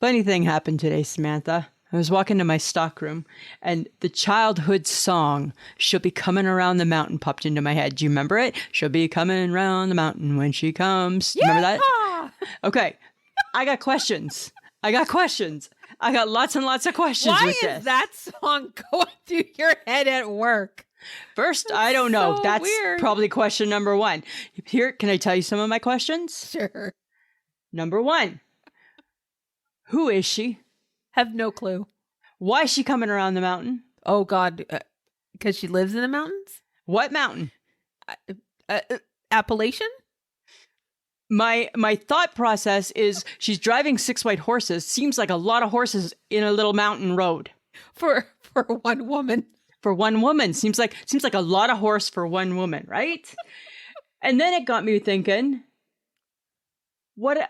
Funny thing happened today, Samantha. I was walking to my stockroom and the childhood song, She'll Be Coming Around the Mountain, popped into my head. Do you remember it? She'll be coming around the mountain when she comes. Yeah! Remember that? Okay. I got questions. I got lots and lots of questions Why with is this. that song going through your head at work? First, I don't know. so That's weird. probably question number one. Here, can I tell you some of my questions? Sure. Number one, who is she? Have no clue. Why is she coming around the mountain? Oh, God. Because she lives in the mountains? What mountain? Appalachian? My thought process is she's driving 6 white horses. Seems like a lot of horses in a little mountain road. For one woman. For one woman. Seems like a lot of horse for one woman, right? And then it got me thinking, what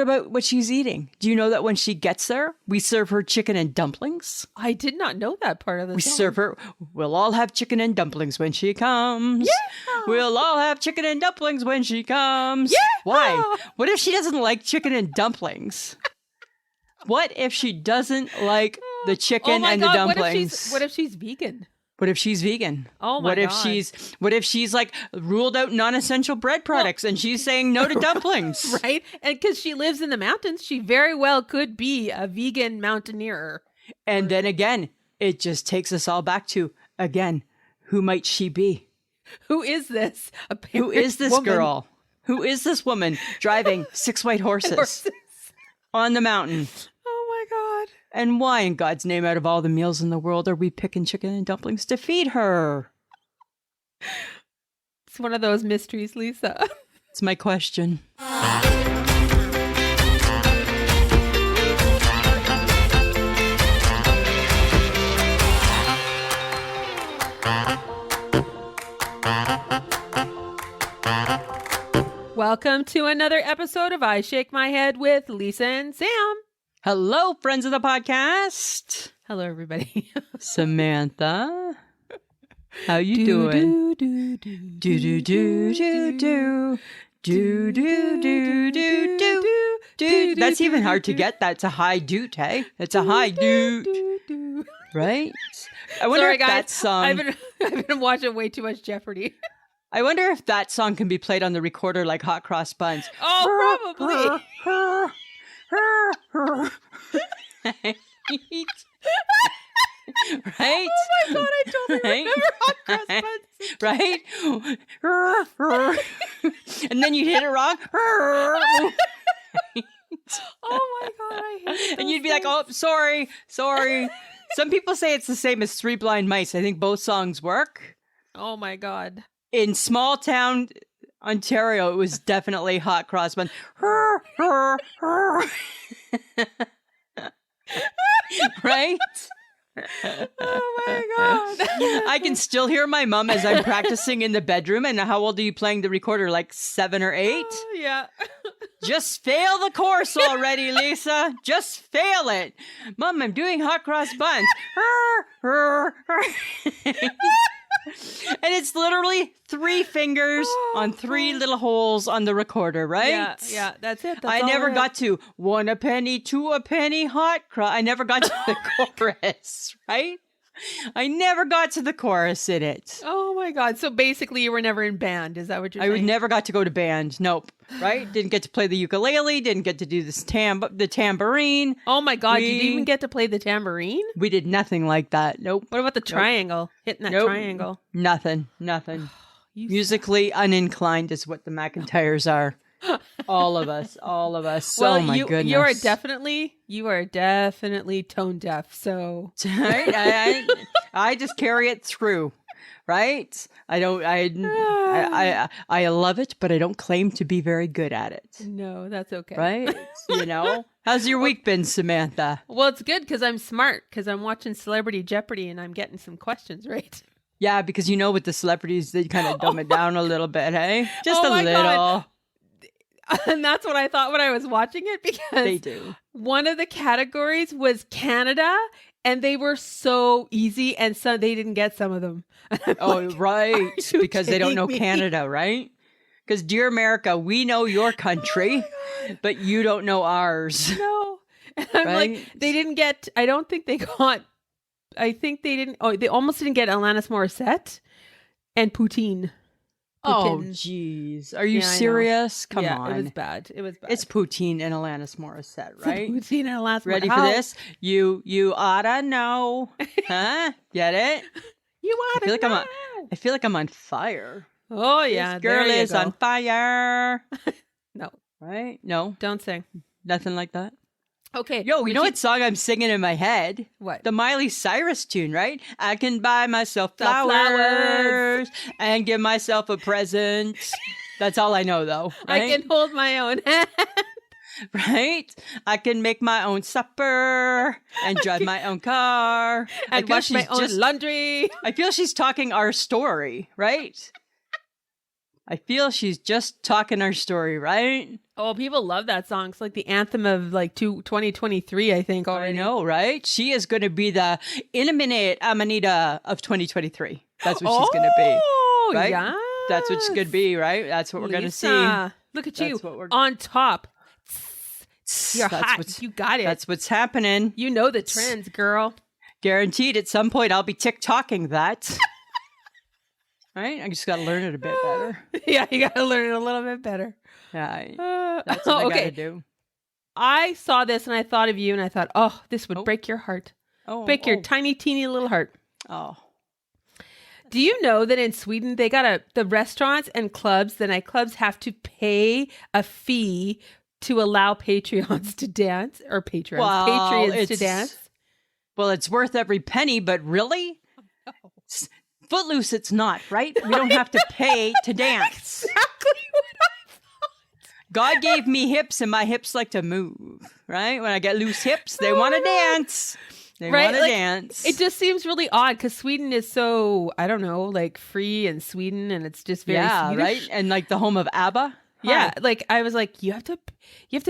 about what she's eating? Do you know that when she gets there, we serve her chicken and dumplings? I did not know that part of the song. We'll all have chicken and dumplings when she comes. Yeah! We'll all have chicken and dumplings when she comes. Yeah! Why? What if she doesn't like chicken and dumplings? What if she doesn't like the chicken and the dumplings? What if she's vegan? What if she's vegan? Oh my God. What if she's like ruled out non-essential bread products and she's saying no to dumplings? Right? And because she lives in the mountains, she very well could be a vegan mountaineer. And then again, it just takes us all back to, again, who might she be? Who is this? Who is this girl? Who is this woman driving 6 white horses on the mountain? Oh my God. And why in God's name, out of all the meals in the world, are we picking chicken and dumplings to feed her? It's one of those mysteries, Lisa. It's my question. Welcome to another episode of I Shake My Head with Lisa and Sam. Hello, friends of the podcast. Hello, everybody. Samantha, how you doing? Do. That's even hard to get. That's a high doot, hey? It's a high doot, right? I wonder Sorry, if guys. that song. I've been watching way too much Jeopardy. I wonder if that song can be played on the recorder like Hot Cross Buns. Oh, probably. Right? Oh my God, I totally remember Hot Cross Buns. Right? And then you hit it wrong. Oh my God, I hate And you'd be like, oh, sorry. Some people say it's the same as Three Blind Mice. I think both songs work. Oh my God. In small town Ontario, it was definitely Hot Cross Buns. Right? Oh my God. I can still hear my mom as I'm practicing in the bedroom. And how old are you playing the recorder? Like 7 or 8? Yeah. Just fail the course already, Lisa. Just fail it. Mom, I'm doing Hot Cross Buns. And it's literally 3 fingers on 3 little holes on the recorder, right? Yeah, that's it. I never got to 1 a penny, 2 a penny, hot cross. I never got to the chorus, right? I never got to the chorus in it. Oh my God. So basically you were never in band. Is that what you're saying? I never got to go to band. Nope. Right? Didn't get to play the ukulele. Didn't get to do this the tambourine. Oh my God. You didn't even get to play the tambourine? We did nothing like that. Nope. What about the triangle? Hitting that triangle? Nothing. Musically uninclined is what the McIntyres are. All of us. Well, my goodness. You are definitely tone deaf. So I just carry it through. Right? I love it, but I don't claim to be very good at it. No, that's okay. Right? You know? How's your week been, Samantha? Well, it's good because I'm smart because I'm watching Celebrity Jeopardy and I'm getting some questions right. Yeah, because you know with the celebrities, they kind of dumb it down a little bit, hey? Just a little. God. And that's what I thought when I was watching it because they do. One of the categories was Canada and they were so easy and so they didn't get some of them. Right. Because they don't know Canada, right? Because dear America, we know your country, but you don't know ours. No. I'm like, Right? they didn't get, I don't think they got, I think they didn't, they almost didn't get Alanis Morissette and Poutine. Oh, Poutine. jeez. Are you Yeah, I know. serious? Come Yeah, on. it was bad. It was bad. It's Poutine and Alanis Morissette, right? Poutine and Alanis Morissette. Ready for this? You oughta know. Huh? Get it? You ought to know. I feel like I'm on fire. Oh, yeah. This girl there you is go. on fire. No, Right? No, don't sing. nothing like that. Okay. Yo, you know what song I'm singing in my head? What? The Miley Cyrus tune, right? I can buy myself The flowers and give myself a present. That's all I know, though. Right? I can hold my own hand. Right? I can make my own supper and drive my own car. And wash my own laundry. I feel she's talking our story, right? I feel she's just talking our story, right? Oh, people love that song. It's like the anthem of like 2023, I think already. I know, right? She is going to be the Iniminate Amanita of 2023. That's what she's going to be, right? Yeah. That's what she's going to be, right? That's what we're going to see. Look at you on top. You're hot. You got it. That's what's happening. You know the trends, girl. Guaranteed at some point I'll be TikToking that. Right? I just got to learn it a bit better. Yeah, you got to learn it a little bit better. Yeah, that's what I got to do. I saw this and I thought of you and I thought, oh, this would break your heart. Break your tiny, teeny little heart. Oh. Do you know that in Sweden, they got the restaurants and clubs, the nightclubs have to pay a fee to allow Patreons to dance or Patreons to dance? Well, it's worth every penny, but really? Oh, no. Footloose, it's not, right? We don't have to pay to dance. Exactly what I thought. God gave me hips, and my hips like to move, right? When I get loose hips, they want to dance. They want to dance. It just seems really odd because Sweden is so, I don't know, like free and Sweden, and it's just very Swedish. Right? And like the home of ABBA. Yeah, like I was like, you have to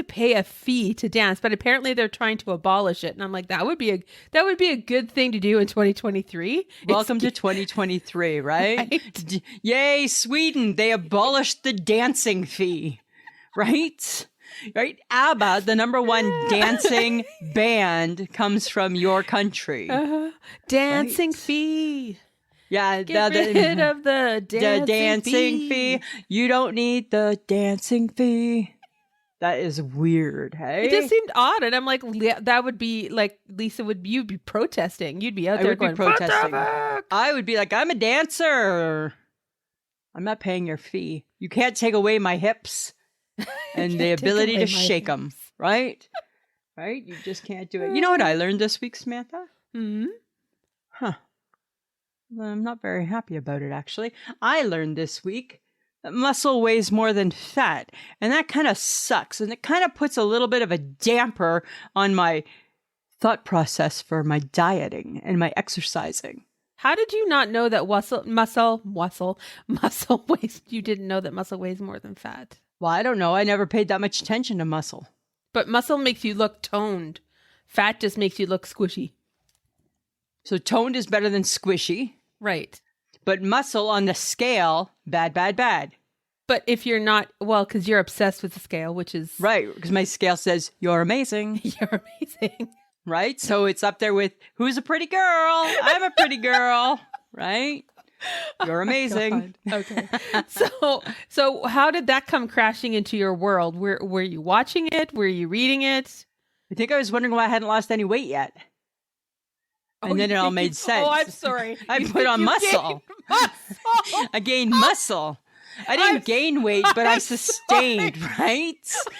pay a fee to dance, but apparently they're trying to abolish it, and I'm like, that would be a good thing to do in 2023. Welcome to 2023, right? Yay, Sweden! They abolished the dancing fee, right? Right? ABBA, the number one dancing band, comes from your country. Dancing fee. Yeah, get rid of the dancing fee. You don't need the dancing fee. That is weird, hey? It just seemed odd, and I'm like, that would be like, Lisa, you'd be protesting. You'd be out there going, protesting. I would be like, I'm a dancer. I'm not paying your fee. You can't take away my hips and the ability to shake them, right? Right? You just can't do it. You know what I learned this week, Samantha? Hmm? Huh. I'm not very happy about it, actually. I learned this week that muscle weighs more than fat, and that kind of sucks, and it kind of puts a little bit of a damper on my thought process for my dieting and my exercising. How did you not know that muscle weighs? You didn't know that muscle weighs more than fat. Well, I don't know. I never paid that much attention to muscle. But muscle makes you look toned. Fat just makes you look squishy. So toned is better than squishy. Right. But muscle on the scale, bad, bad, bad. But if you're not, well, because you're obsessed with the scale, which is... Right, because my scale says, you're amazing. You're amazing. Right? So it's up there with, who's a pretty girl? I'm a pretty girl. Right? You're amazing. Okay. So how did that come crashing into your world? Were you watching it? Were you reading it? I think I was wondering why I hadn't lost any weight yet. And then it all made sense. Oh, I'm sorry. I put on muscle. I gained muscle. I didn't gain weight, but I sustained, right?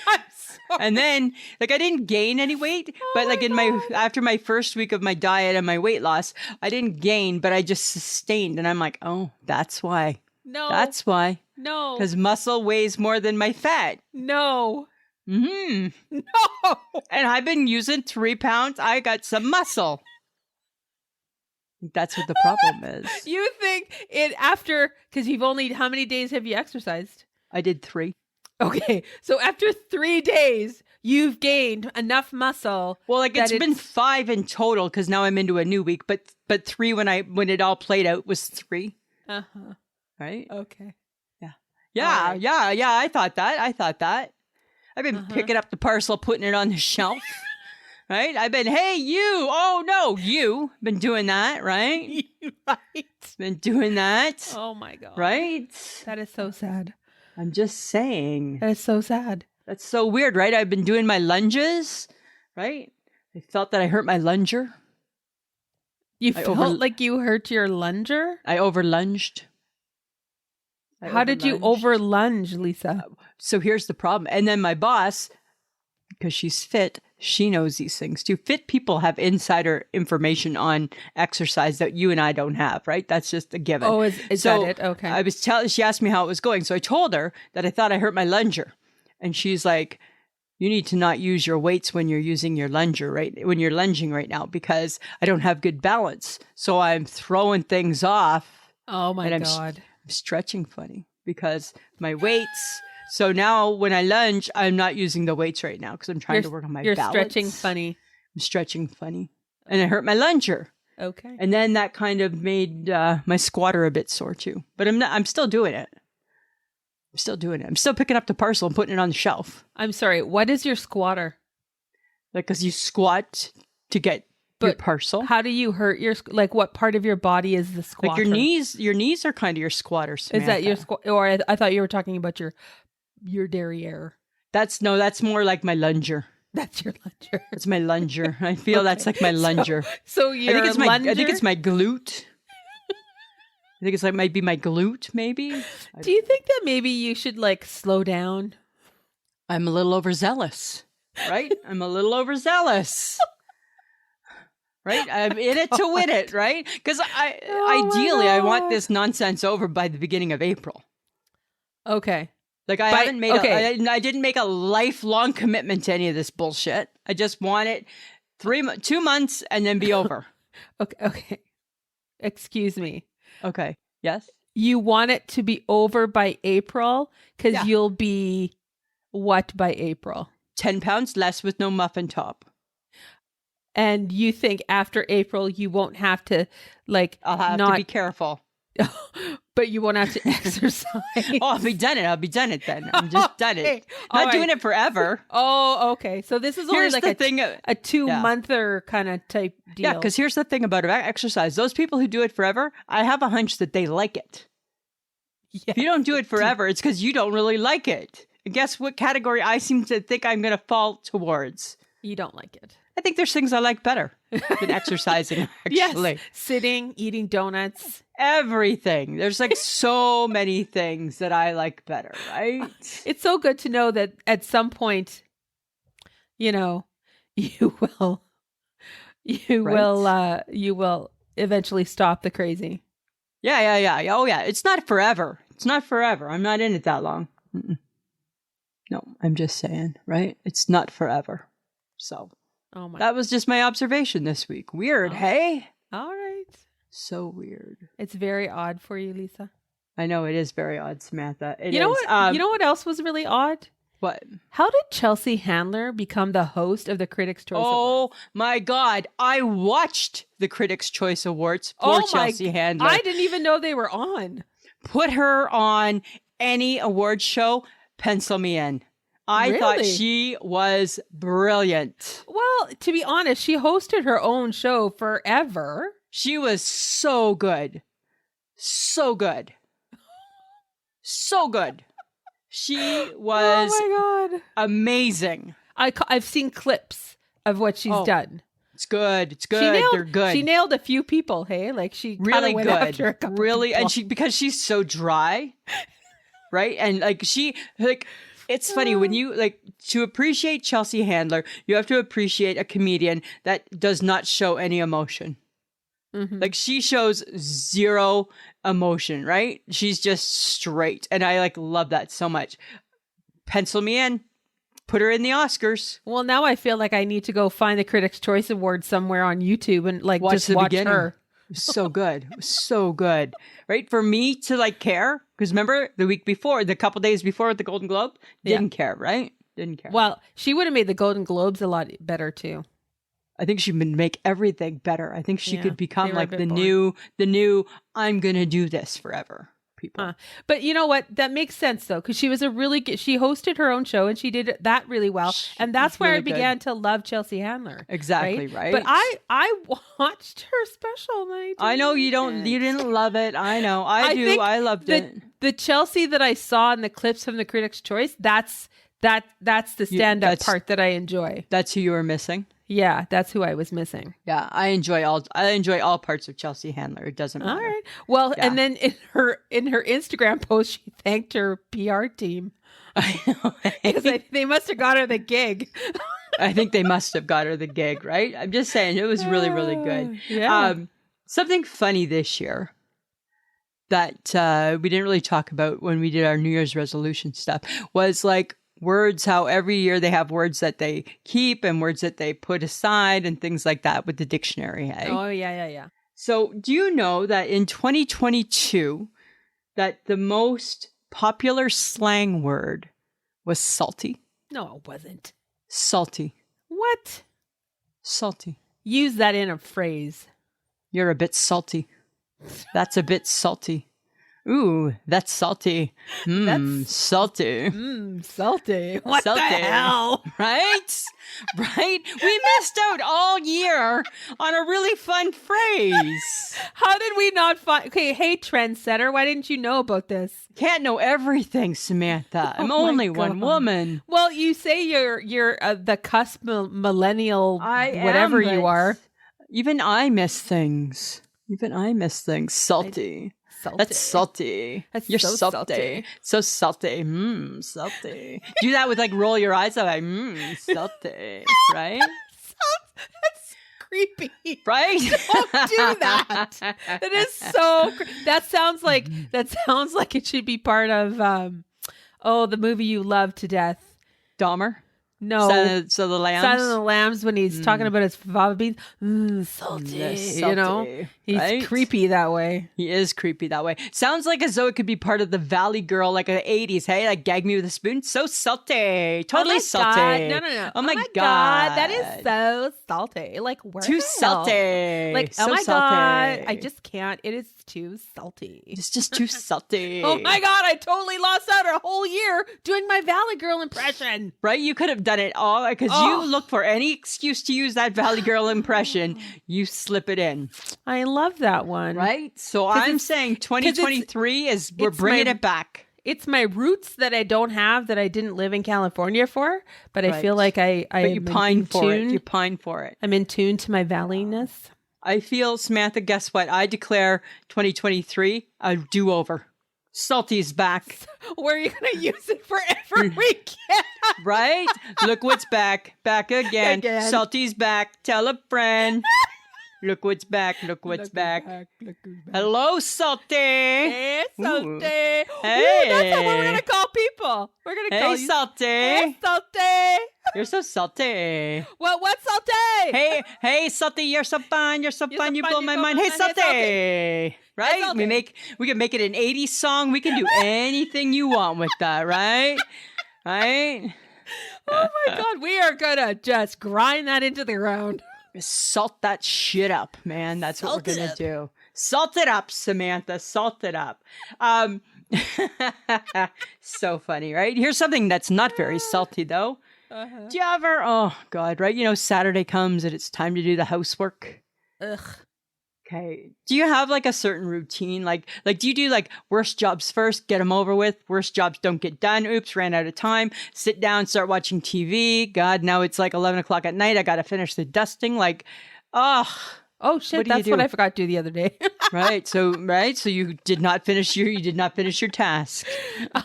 I'm sorry. And then, like, I didn't gain any weight, but like after my first week of my diet and my weight loss, I didn't gain, but I just sustained. And I'm like, oh, that's why. No. That's why. No. Because muscle weighs more than my fat. No. Mm-hmm. No. And I've been using 3 pounds. I got some muscle. That's what the problem is. You think it after, because you've only, how many days have you exercised? I did 3. Okay. So after 3 days, you've gained enough muscle. Well, like it's been 5 in total because now I'm into a new week, but 3 when it all played out was 3. Uh-huh. Right? Okay. Yeah. Right. Yeah. I thought that. I've been picking up the parcel, putting it on the shelf. Right? I've been, hey, you. Oh, no, you. Been doing that, right? Right. Been doing that. Oh my God. Right? That is so sad. I'm just saying. That is so sad. That's so weird, right? I've been doing my lunges, right? I felt that I hurt my lunger. You felt like you hurt your lunger? I overlunged. How did you overlunge, Lisa? So here's the problem. And then my boss, because she's fit, she knows these things too. Fit people have insider information on exercise that you and I don't have, right? That's just a given. Oh, is that it? Okay. She asked me how it was going. So I told her that I thought I hurt my lunger. And she's like, you need to not use your weights when you're using your lunger, right? When you're lunging right now, because I don't have good balance. So I'm throwing things off. Oh my God. I'm stretching funny because my weights. So now when I lunge, I'm not using the weights right now because I'm trying to work on my balance. You're stretching funny. I'm stretching funny. And I hurt my lunger. Okay. And then that kind of made my squatter a bit sore too. But I'm still doing it. I'm still doing it. I'm still picking up the parcel and putting it on the shelf. I'm sorry. What is your squatter? Like, because you squat to get your parcel. How do you hurt like, what part of your body is the squatter? Like your knees are kind of your squatter, Samantha. Is that your or I thought you were talking about your derriere. That's more like my lunger. That's your lunger. That's my lunger. I feel that's like my lunger. So your I think it's my glute. I think it might be my glute, maybe. Do you think that maybe you should like slow down? I'm a little overzealous, right? I'm a little overzealous. Right? I'm in it to win it, right? Because ideally, I want this nonsense over by the beginning of April. Okay. Like I didn't make a lifelong commitment to any of this bullshit. I just want it 2 months and then be over. Okay. Excuse me. Okay. Yes. You want it to be over by April because you'll be what by April? 10 pounds less with no muffin top. And you think after April you won't have to I'll have to be careful. But you won't have to exercise. I'll be done it then. I'm just done it. Not doing it forever. Oh, okay. So this is only like a 2-monther kind of type deal. Yeah, because here's the thing about exercise. Those people who do it forever, I have a hunch that they like it. Yes, if you don't do it forever, it's because you don't really like it. And guess what category I seem to think I'm going to fall towards? You don't like it. I think there's things I like better than exercising, actually. Yes. Sitting, eating donuts. Everything. There's like so many things that I like better, right? It's so good to know that at some point, you will eventually stop the crazy. Yeah. Oh, yeah. It's not forever. I'm not in it that long. Mm-mm. No, I'm just saying, right? It's not forever. So that was just my observation this week. Weird, hey? All right. So weird. It's very odd for you, Lisa. I know it is very odd, Samantha. You know what else was really odd? What? How did Chelsea Handler become the host of the Critics' Choice Awards? Oh my God. I watched the Critics' Choice Awards for Chelsea Handler. I didn't even know they were on. Put her on any award show, pencil me in. I thought she was brilliant. Well, to be honest, she hosted her own show forever. She was so good. So good. So good. She was amazing. I've seen clips of what she's done. It's good. They're good. She nailed a few people, hey? Like she really went good. After a couple people. And because she's so dry, right? And it's funny when you to appreciate Chelsea Handler, you have to appreciate a comedian that does not show any emotion. Mm-hmm. Like she shows zero emotion, right? She's just straight. And I love that so much. Pencil me in. Put her in the Oscars. Well, now I feel like I need to go find the Critics' Choice Award somewhere on YouTube and watch her. So good. So good. Right? For me to care, because remember the couple days before at the Golden Globe, didn't care, right? Didn't care. Well, she would have made the Golden Globes a lot better too. I think she would make everything better. I think she could become the new I'm going to do this forever people. But you know what? That makes sense though, because she was she hosted her own show and she did that really well. And that's where I began to love Chelsea Handler. Exactly, right? But I watched her special and I know you didn't love it. I know. I do. I loved it. The Chelsea that I saw in the clips from the Critics' Choice, that's the stand-up part that I enjoy. That's who you were missing? Yeah, that's who I was missing. Yeah, I enjoy all parts of Chelsea Handler. It doesn't matter. All right. Well, and then in her Instagram post, she thanked her PR team. I know. Because they must have got her the gig. I think they must have got her the gig, right? I'm just saying, it was really, really good. Yeah. Something funny this year that we didn't really talk about when we did our New Year's resolution stuff was like words, how every year they have words that they keep and words that they put aside and things like that with the dictionary. Hey? Oh, yeah. So do you know that in 2022 that the most popular slang word was salty? No, it wasn't. Salty. What? Salty. Use that in a phrase. You're a bit salty. That's a bit salty. Ooh, that's salty. That's salty. Salty. What salty. the hell? Right? Right? We missed out all year on a really fun phrase. How did we not find... Okay, hey, trendsetter, why didn't you know about this? Can't know everything, Samantha. I'm only one woman. Well, you say you're the cusp millennial, whatever you are. Even I miss things. Salty. Salty. That's salty. You're so salty. So salty. Salty. Do that with like roll your eyes out like salty. Right? That's creepy. Right? Don't do that. It is so that sounds like it should be part of the movie you love to death. Dahmer? No. Silence of the Lambs? Silence of the Lambs when he's talking about his fava beans. Salty. You know? He's creepy that way. He is creepy that way. Sounds like as though it could be part of the Valley Girl, like the 80s. Hey, like gag me with a spoon. So salty. Totally salty. God. No. Oh my God. That is so salty. Like, where too salty. Like, so oh my salty. God. I just can't. It is too salty. It's just too salty. Oh my God. I totally lost out a whole year doing my Valley Girl impression. Right? You could have done it all because you look for any excuse to use that Valley Girl impression. You slip it in. I love that one. Right? So I'm saying 2023 we're bringing it back. It's my roots that I don't have, that I didn't live in California for, but I feel like you pine for it. You pine for it. I'm in tune to my valleyness. I feel, Samantha, guess what? I declare 2023 a do-over. Salty's back. We're going to use it forever we can. Right? Look what's back. Back again. Salty's back. Tell a friend. Look what's back. Look what's back. Hello, Salty. Hey, Salty. Ooh. Hey. Hey. Ooh, that's what we're going to call people. We're going to call you. Salty. Hey, Salty. You're so salty. Well, what's Salty? Hey, Salty, you're so fun. You're so fun. You blow my mind. Hey, Salty. Right? We can make it an 80s song. We can do anything you want with that, right? Right? Oh my God, we are gonna just grind that into the ground. Salt that shit up, man. That's what we're gonna do. Salt it up, Samantha. Salt it up. So funny, right? Here's something that's not very salty though. Do you ever? Oh God, right? You know, Saturday comes and it's time to do the housework. Ugh. Okay. Do you have like a certain routine? Like do you do like worst jobs first, get them over with? Worst jobs don't get done. Oops, ran out of time. Sit down, start watching TV. God, now it's like 11 o'clock at night. I got to finish the dusting. Like, oh shit. That's what I forgot to do the other day. Right. So you did not finish your task.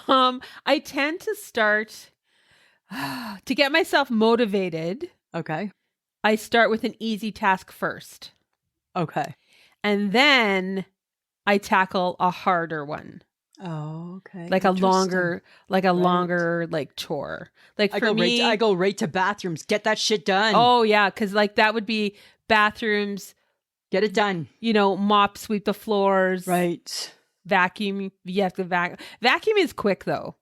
I tend to start to get myself motivated. Okay. I start with an easy task first. Okay. And then I tackle a harder one. Oh, okay. Like a longer chore. Like for me, I go right to bathrooms. Get that shit done. Oh yeah, because like that would be bathrooms. Get it done. You know, mop, sweep the floors. Right. Vacuum. You have to vacuum is quick though.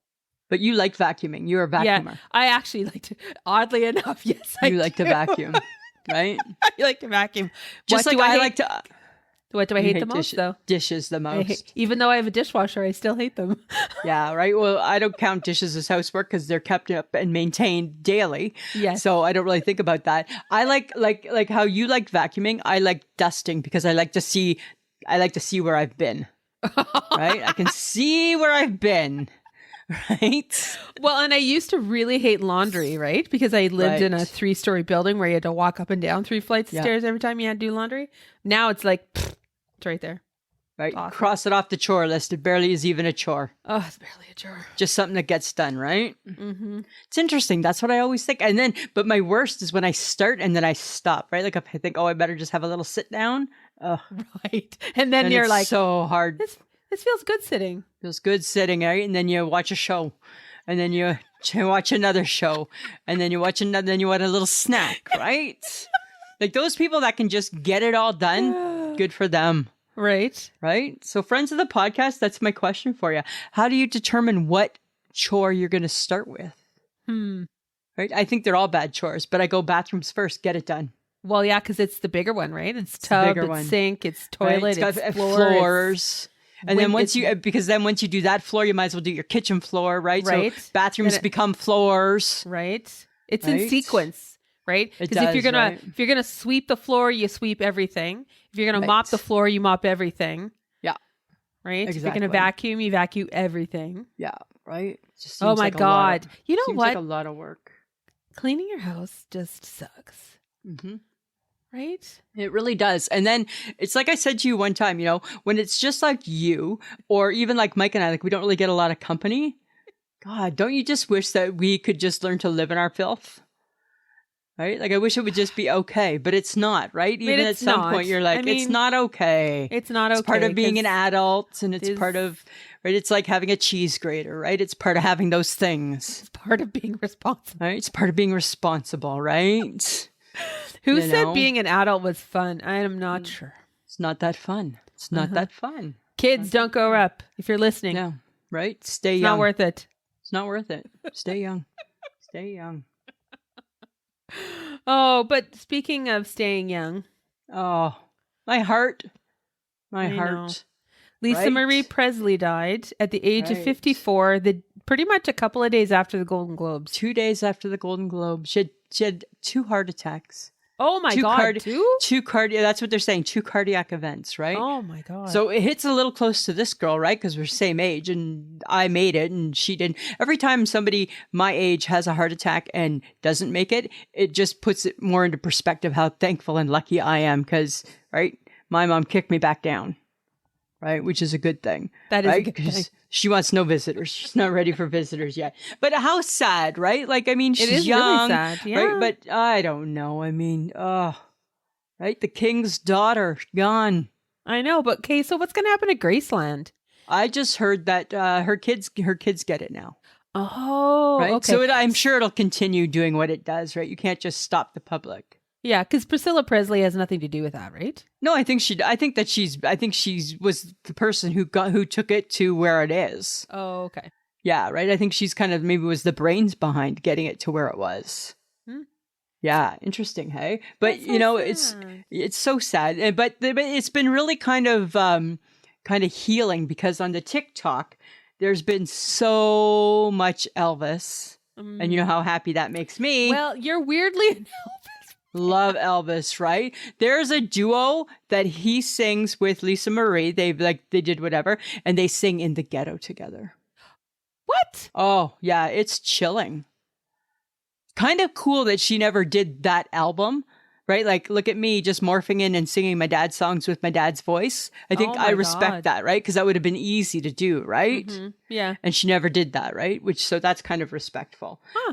But you like vacuuming. You're a vacuumer. Yeah, I actually like to. Oddly enough, yes, I do. Like to vacuum. Right? I like to vacuum. Just like I like to. What do I You hate the most, though? Dishes the most. Even though I have a dishwasher, I still hate them. Yeah, right. Well, I don't count dishes as housework because they're kept up and maintained daily. Yes. So I don't really think about that. I like how you like vacuuming. I like dusting because I like to see where I've been. Right? I can see where I've been. Right? Well, and I used to really hate laundry, right? Because I lived in a 3-story building where you had to walk up and down 3 flights of stairs every time you had to do laundry. Now it's like, it's right there. Right? Awesome. Cross it off the chore list. It barely is even a chore. Oh, it's barely a chore. Just something that gets done, right? Mm-hmm. It's interesting. That's what I always think. And then, but my worst is when I start and then I stop, right? Like if I think, oh, I better just have a little sit down. Ugh. Right. And then you're it's like, so hard. This feels good sitting. Feels good sitting, right? And then you watch a show, and then you watch another show, and then you watch another, then you want a little snack, right? Like those people that can just get it all done, good for them. Right. Right? So friends of the podcast, that's my question for you. How do you determine what chore you're going to start with? Right? I think they're all bad chores, but I go bathrooms first, get it done. Well, yeah, because it's the bigger one, right? It's tub, it's sink, it's toilet, right? it's floors. And then once you do that floor, you might as well do your kitchen floor, right? Right. So bathrooms become floors. Right. It's in sequence, right? Because if you're gonna sweep the floor, you sweep everything. If you're gonna mop the floor, you mop everything. Yeah. Right. Exactly. If you're gonna vacuum, you vacuum everything. Yeah. Right. Just oh my God! You know seems what? Like a lot of work. Cleaning your house just sucks. Mm-hmm. Right? It really does. And then it's like I said to you one time, when it's just like you or even like Mike and I, like we don't really get a lot of company. God, don't you just wish that we could just learn to live in our filth? Right? Like I wish it would just be okay, but it's not, right? Even at some point you're like, it's not okay. It's not okay. It's part of being an adult and it's part of, right? It's like having a cheese grater, right? It's part of having those things. It's part of being responsible. Right? It's part of being responsible, right? Who said being an adult was fun? I am not sure. It's not that fun. It's not that fun. Kids, don't grow up. If you're listening. No, right? Stay young. It's not worth it. It's not worth it. Stay young. Stay young. Oh, but speaking of staying young. Oh, my heart. My heart. Know. Lisa Marie Presley died at the age of 54, pretty much a couple of days after the Golden Globes. 2 days after the Golden Globes. She had 2 heart attacks. Oh my God, two cardiac, that's what they're saying, 2 cardiac events, right? Oh my God. So it hits a little close to this girl, right? Because we're same age and I made it and she didn't. Every time somebody my age has a heart attack and doesn't make it, it just puts it more into perspective how thankful and lucky I am because, right, my mom kicked me back down. Right, which is a good thing. That is a good thing. She wants no visitors. She's not ready for visitors yet. But how sad, right? Like, I mean, she's it is young, really sad, yeah. right? But I don't know. I mean, right? The king's daughter gone. I know, but okay. So what's going to happen to Graceland? I just heard that her kids get it now. Oh, right. Okay. So I'm sure it'll continue doing what it does, right? You can't just stop the public. Yeah, because Priscilla Presley has nothing to do with that, right? No, I think she was the person who took it to where it is. Oh, okay. Yeah, right. I think she's kind of maybe was the brains behind getting it to where it was. Yeah, interesting, hey. But it's so sad. But it's been really kind of healing because on the TikTok there's been so much Elvis, and you know how happy that makes me. Well, you're weirdly an Elvis. Love Elvis, right? There's a duo that he sings with Lisa Marie. They did whatever, and they sing In the Ghetto together. What? Oh, yeah, it's chilling. Kind of cool that she never did that album, right? Like, look at me just morphing in and singing my dad's songs with my dad's voice. I think I respect that, right? Because that would have been easy to do, right? Mm-hmm. Yeah. And she never did that, right? So that's kind of respectful. Huh.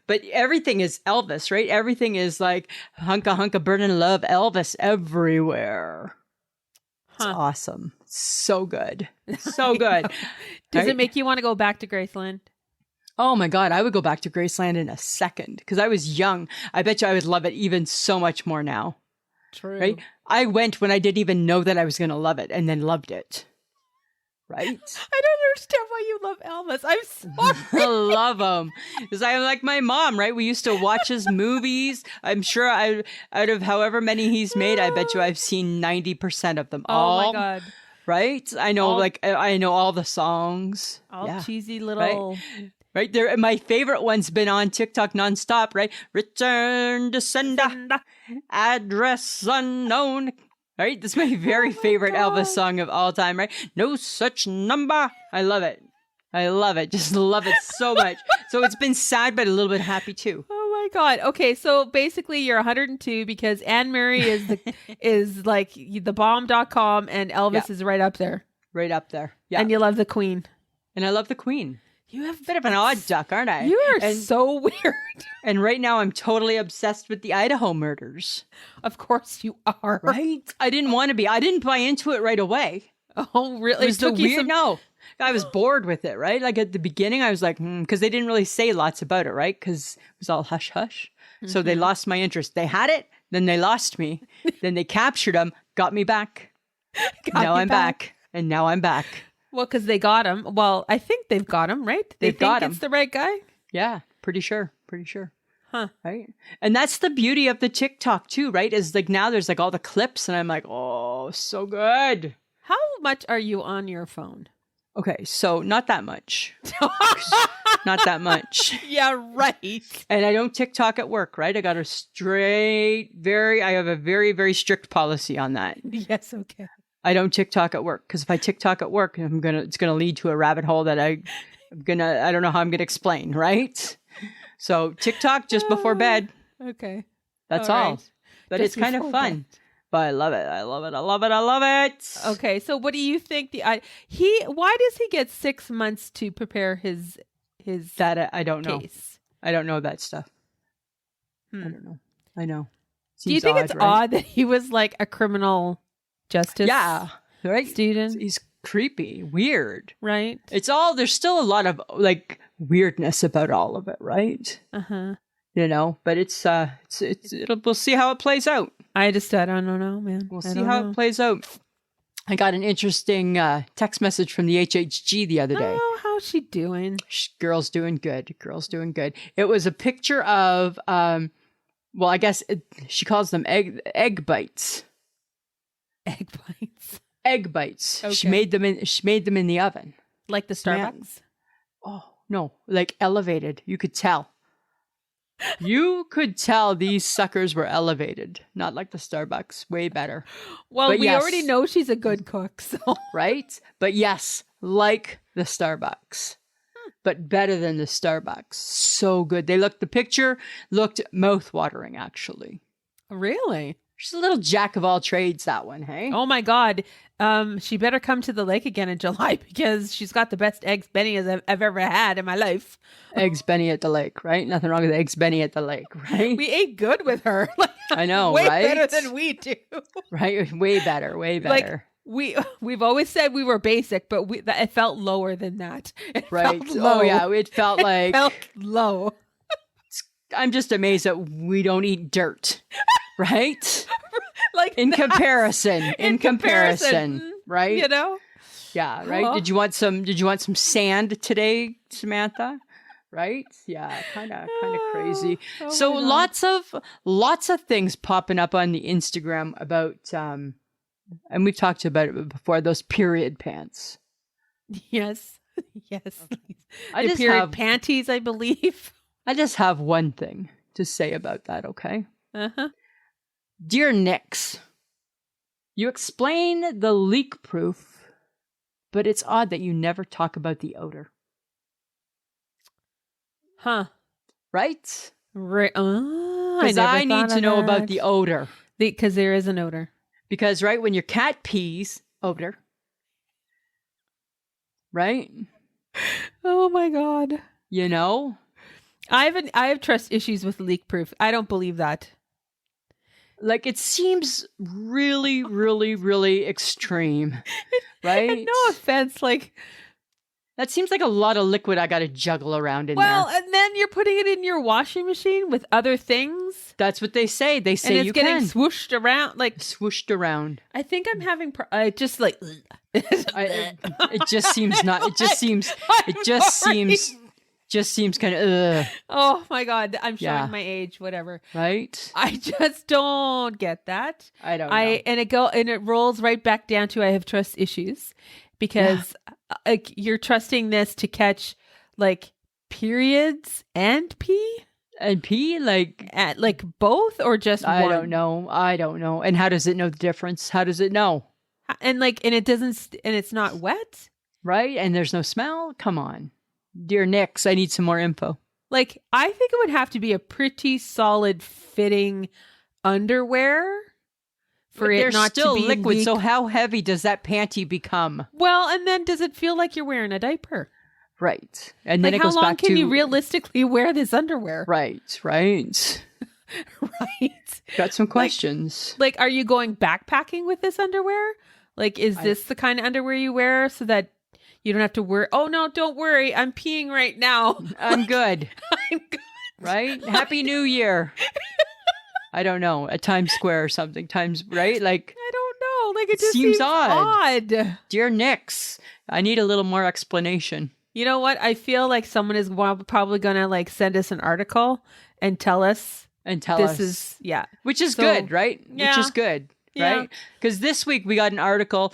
But everything is Elvis, right? Everything is like hunka hunka burning love Elvis everywhere. It's awesome. So good. So good. Does it make you want to go back to Graceland? Oh my God, I would go back to Graceland in a second because I was young. I bet you I would love it even so much more now. True. Right? I went when I didn't even know that I was going to love it and then loved it. Right? I don't understand why you love Elvis. I'm I sorry. love him. Because I'm like my mom, right? We used to watch his movies. I'm sure out of however many he's made, I bet you I've seen 90% of them. Oh my God. Right? I know, All- I know all the songs. All Yeah. cheesy little. Right there. My favorite one's been on TikTok nonstop, right? Return to sender, address unknown. Right? This is my very favorite Elvis song of all time, right? No such number. I love it. I love it. Just love it so much. So it's been sad, but a little bit happy too. Oh my God. Okay, so basically you're 102 because Anne Murray is like the bomb.com and Elvis is right up there. Right up there. Yeah. And you love the Queen. And I love the Queen. You have A bit of an odd duck, aren't I? You are so weird. And right now I'm totally obsessed with the Idaho murders. Of course you are. Right? I didn't want to be. I didn't buy into it right away. Oh, really? It was the weird. No, I was bored with it. Right? Like at the beginning, I was like, because they didn't really say lots about it, right? Because it was all hush hush. So they lost my interest. They had it, then they lost me, then they captured him, got me back. Now I'm back, and now I'm back. Well, because they got him. Well, I think they've got him, right? They think it's the right guy. Yeah, pretty sure. Pretty sure. Huh. Right. And that's the beauty of the TikTok too, right? Is like now there's like all the clips and I'm like, oh, so good. How much are you on your phone? Okay, so not that much. Not that much. Yeah, right. And I don't TikTok at work, right? I got a I have a very, very strict policy on that. Yes, okay. I don't TikTok at work because if I TikTok at work, it's gonna lead to a rabbit hole that I don't know how I'm gonna explain, right? So TikTok just before bed. Okay. That's all. Right. But Just it's kind of before fun. bed. But I love it. I love it. I love it. I love it. Okay, so what do you think why does he get 6 months to prepare his That I don't know. case? I don't know that stuff. I don't know. I know. Do you Seems think odd, it's right? odd that he was like a criminal justice Right. student? He's creepy, weird. Right? There's still a lot of like weirdness about all of it, right? Uh-huh. You know, but we'll see how it plays out. I don't know, man. We'll see how it plays out. I got an interesting text message from the HHG the other day. Oh, how's she doing? Girl's doing good. Girl's doing good. It was a picture of, I guess she calls them egg bites. Egg bites. Egg bites. Okay. She made them in the oven. Like the Starbucks? Oh no, like elevated. You could tell. You could tell these suckers were elevated, not like the Starbucks. Way better. Well, But we yes. already know she's a good cook, so. Right? But yes, like the Starbucks. But better than the Starbucks. So good. The picture looked mouth-watering, actually. Really? She's a little jack of all trades, that one, hey? Oh my God. She better come to the lake again in July because she's got the best eggs Benny I've ever had in my life. Eggs Benny at the lake, right? Nothing wrong with eggs Benny at the lake, right? We ate good with her. I know, way right? better than we do. Right? Way better, way better. We've always said we were basic, but it felt lower than that. It Right. felt low. Oh yeah, it felt like felt low. I'm just amazed that we don't eat dirt. Right? Like In that. comparison. In comparison. Right? You know? Yeah, right? Oh. Did you want some sand today, Samantha? Right? Yeah, kind of crazy. Oh So my God. lots of things popping up on the Instagram about and we've talked about it before, those period pants. Yes. Yes. I The just period have panties, I believe. I just have one thing to say about that, okay? Uh-huh. Dear Knix, you explain the leak proof, but it's odd that you never talk about the odor. Huh. Right? Right. Because I need to know about the odor. Because there is an odor. Because, right, when your cat pees, odor. Right? Oh my God. You know? I have trust issues with leak proof. I don't believe that. Like, it seems really, really, really extreme. Right? And no offense, like, That seems like a lot of liquid I got to juggle around in well, there. and then you're putting it in your washing machine with other things. That's what they say. They say And it's you getting can. swooshed around. Like, Swooshed around. I think I'm having just like, ugh. It just seems not. It just seems. It just seems kind of. Oh my God, I'm showing Yeah. my age. Whatever. Right. I just don't get that. I don't know. And it rolls right back down to I have trust issues because like you're trusting this to catch like periods and pee. And pee, Like both or just I one? I don't know. And how does it know the difference? How does it know? And it doesn't, and it's not wet. Right? And there's no smell? Come on. Dear Knix, I need some more info. Like, I think it would have to be a pretty solid fitting underwear for But it they're not still to be liquid, so how heavy does that panty become? Well, and then does it feel like you're wearing a diaper? Right. And then Like, it goes how long back can to you realistically wear this underwear? Right. Right. Got some questions. Like, are you going backpacking with this underwear? Like, is this the kind of underwear you wear so that you don't have to worry? Oh, no, don't worry. I'm peeing right now. I'm good. I'm good. Right? Happy New Year. I don't know. At Times Square or something. Right? Like, I don't know. Like, it just Seems seems odd. Dear dear Knix, I need a little more explanation. You know what? I feel like someone is probably going to like send us an article and tell us And tell this us. is, yeah. Which is So, good, right? yeah. Which is good, Yeah. right? Because this week we got an article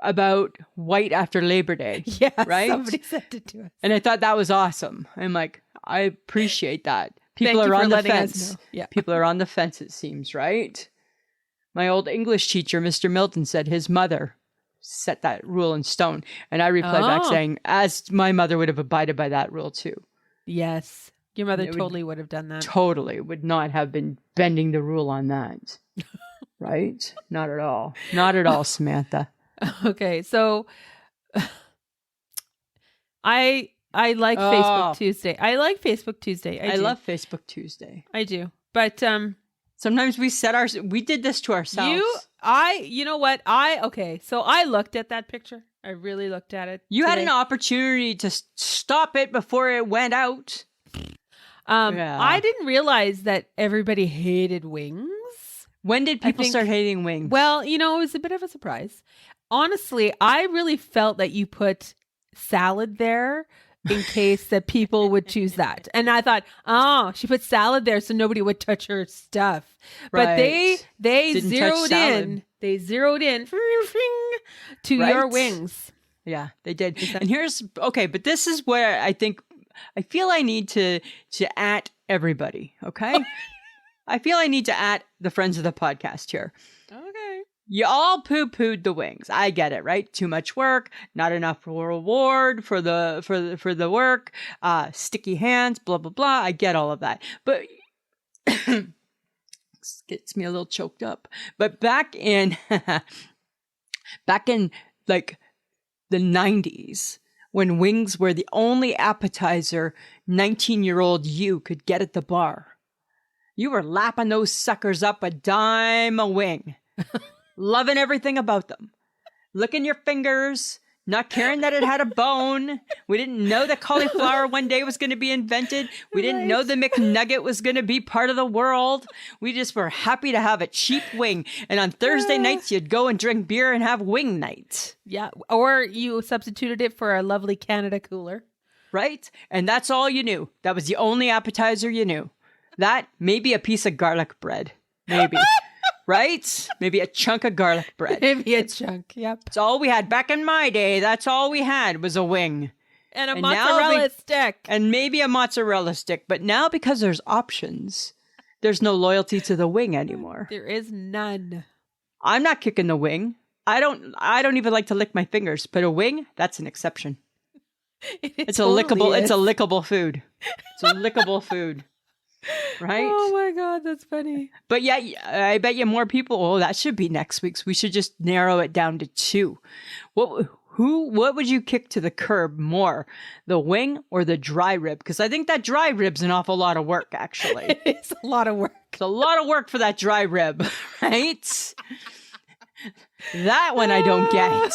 about white after Labor Day. Yeah. Right? Somebody sent it to us. And I thought that was awesome. I'm like, I appreciate that. People Thank you are for on the letting us fence. know. Yeah. People are on the fence, it seems, right? My old English teacher, Mr. Milton, said his mother set that rule in stone. And I replied back Oh. saying, as my mother would have abided by that rule too. Yes. Your mother It would- totally would have done that. Totally would not have been bending the rule on that. Right? Not at all. Not at all, Samantha. Okay. So I like Oh. Facebook Tuesday. I like Facebook Tuesday. I do. love Facebook Tuesday. I do. But Sometimes we did this to ourselves. you know what? Okay. So I looked at that picture. I really looked at it. You had today. an opportunity to stop it before it went out. Yeah. I didn't realize that everybody hated wings. When did people think- start hating wings? Well, it was a bit of a surprise. Honestly, I really felt that you put salad there in case that people would choose that. And I thought, oh, she put salad there so nobody would touch her stuff. But they Right. Didn't touch zeroed salad. in. They zeroed in to Right. your wings. Yeah, they did. And but this is where I feel I need to at everybody, okay? I feel I need to at the friends of the podcast here. Okay. You all poo-pooed the wings. I get it, right? Too much work, not enough reward for the work, sticky hands, blah blah blah. I get all of that. But gets me a little choked up. But back in like the 90s, when wings were the only appetizer 19-year-old you could get at the bar, you were lapping those suckers up a dime a wing. Loving everything about them. Licking your fingers, not caring that it had a bone. We didn't know that cauliflower one day was going to be invented. We didn't know the McNugget was going to be part of the world. We just were happy to have a cheap wing. And on Thursday nights, you'd go and drink beer and have wing night. Yeah. Or you substituted it for a lovely Canada cooler. Right? And that's all you knew. That was the only appetizer you knew. That, maybe a piece of garlic bread. Maybe. Right? Maybe a chunk of garlic bread. Maybe a chunk. Yep. That's all we had. Back in my day, that's all we had was a wing. And a And now mozzarella stick. And maybe a mozzarella stick. But now, because there's options, there's no loyalty to the wing anymore. There is none. I'm not kicking the wing. I don't even like to lick my fingers, but a wing, that's an exception. It's a lickable food. It's a lickable food. Right? Oh my God, that's funny. But yeah, I bet you more people, that should be next week's. We should just narrow it down to 2. What would you kick to the curb more? The wing or the dry rib? Because I think that dry rib's an awful lot of work, actually. It's a lot of work. It's a lot of work for that dry rib, right? That one I don't get.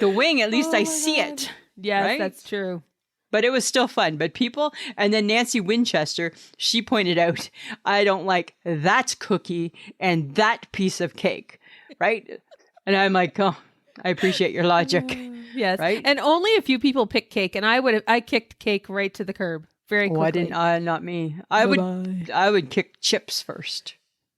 The wing, at least I see it. Yes, right? that's true. But it was still fun. But people, and then Nancy Winchester, she pointed out, I don't like that cookie and that piece of cake, right? And I'm like, oh, I appreciate your logic. Yes. Right? And only a few people picked cake, and I kicked cake right to the curb very quickly. Oh, I didn't. Not me. I would kick chips first.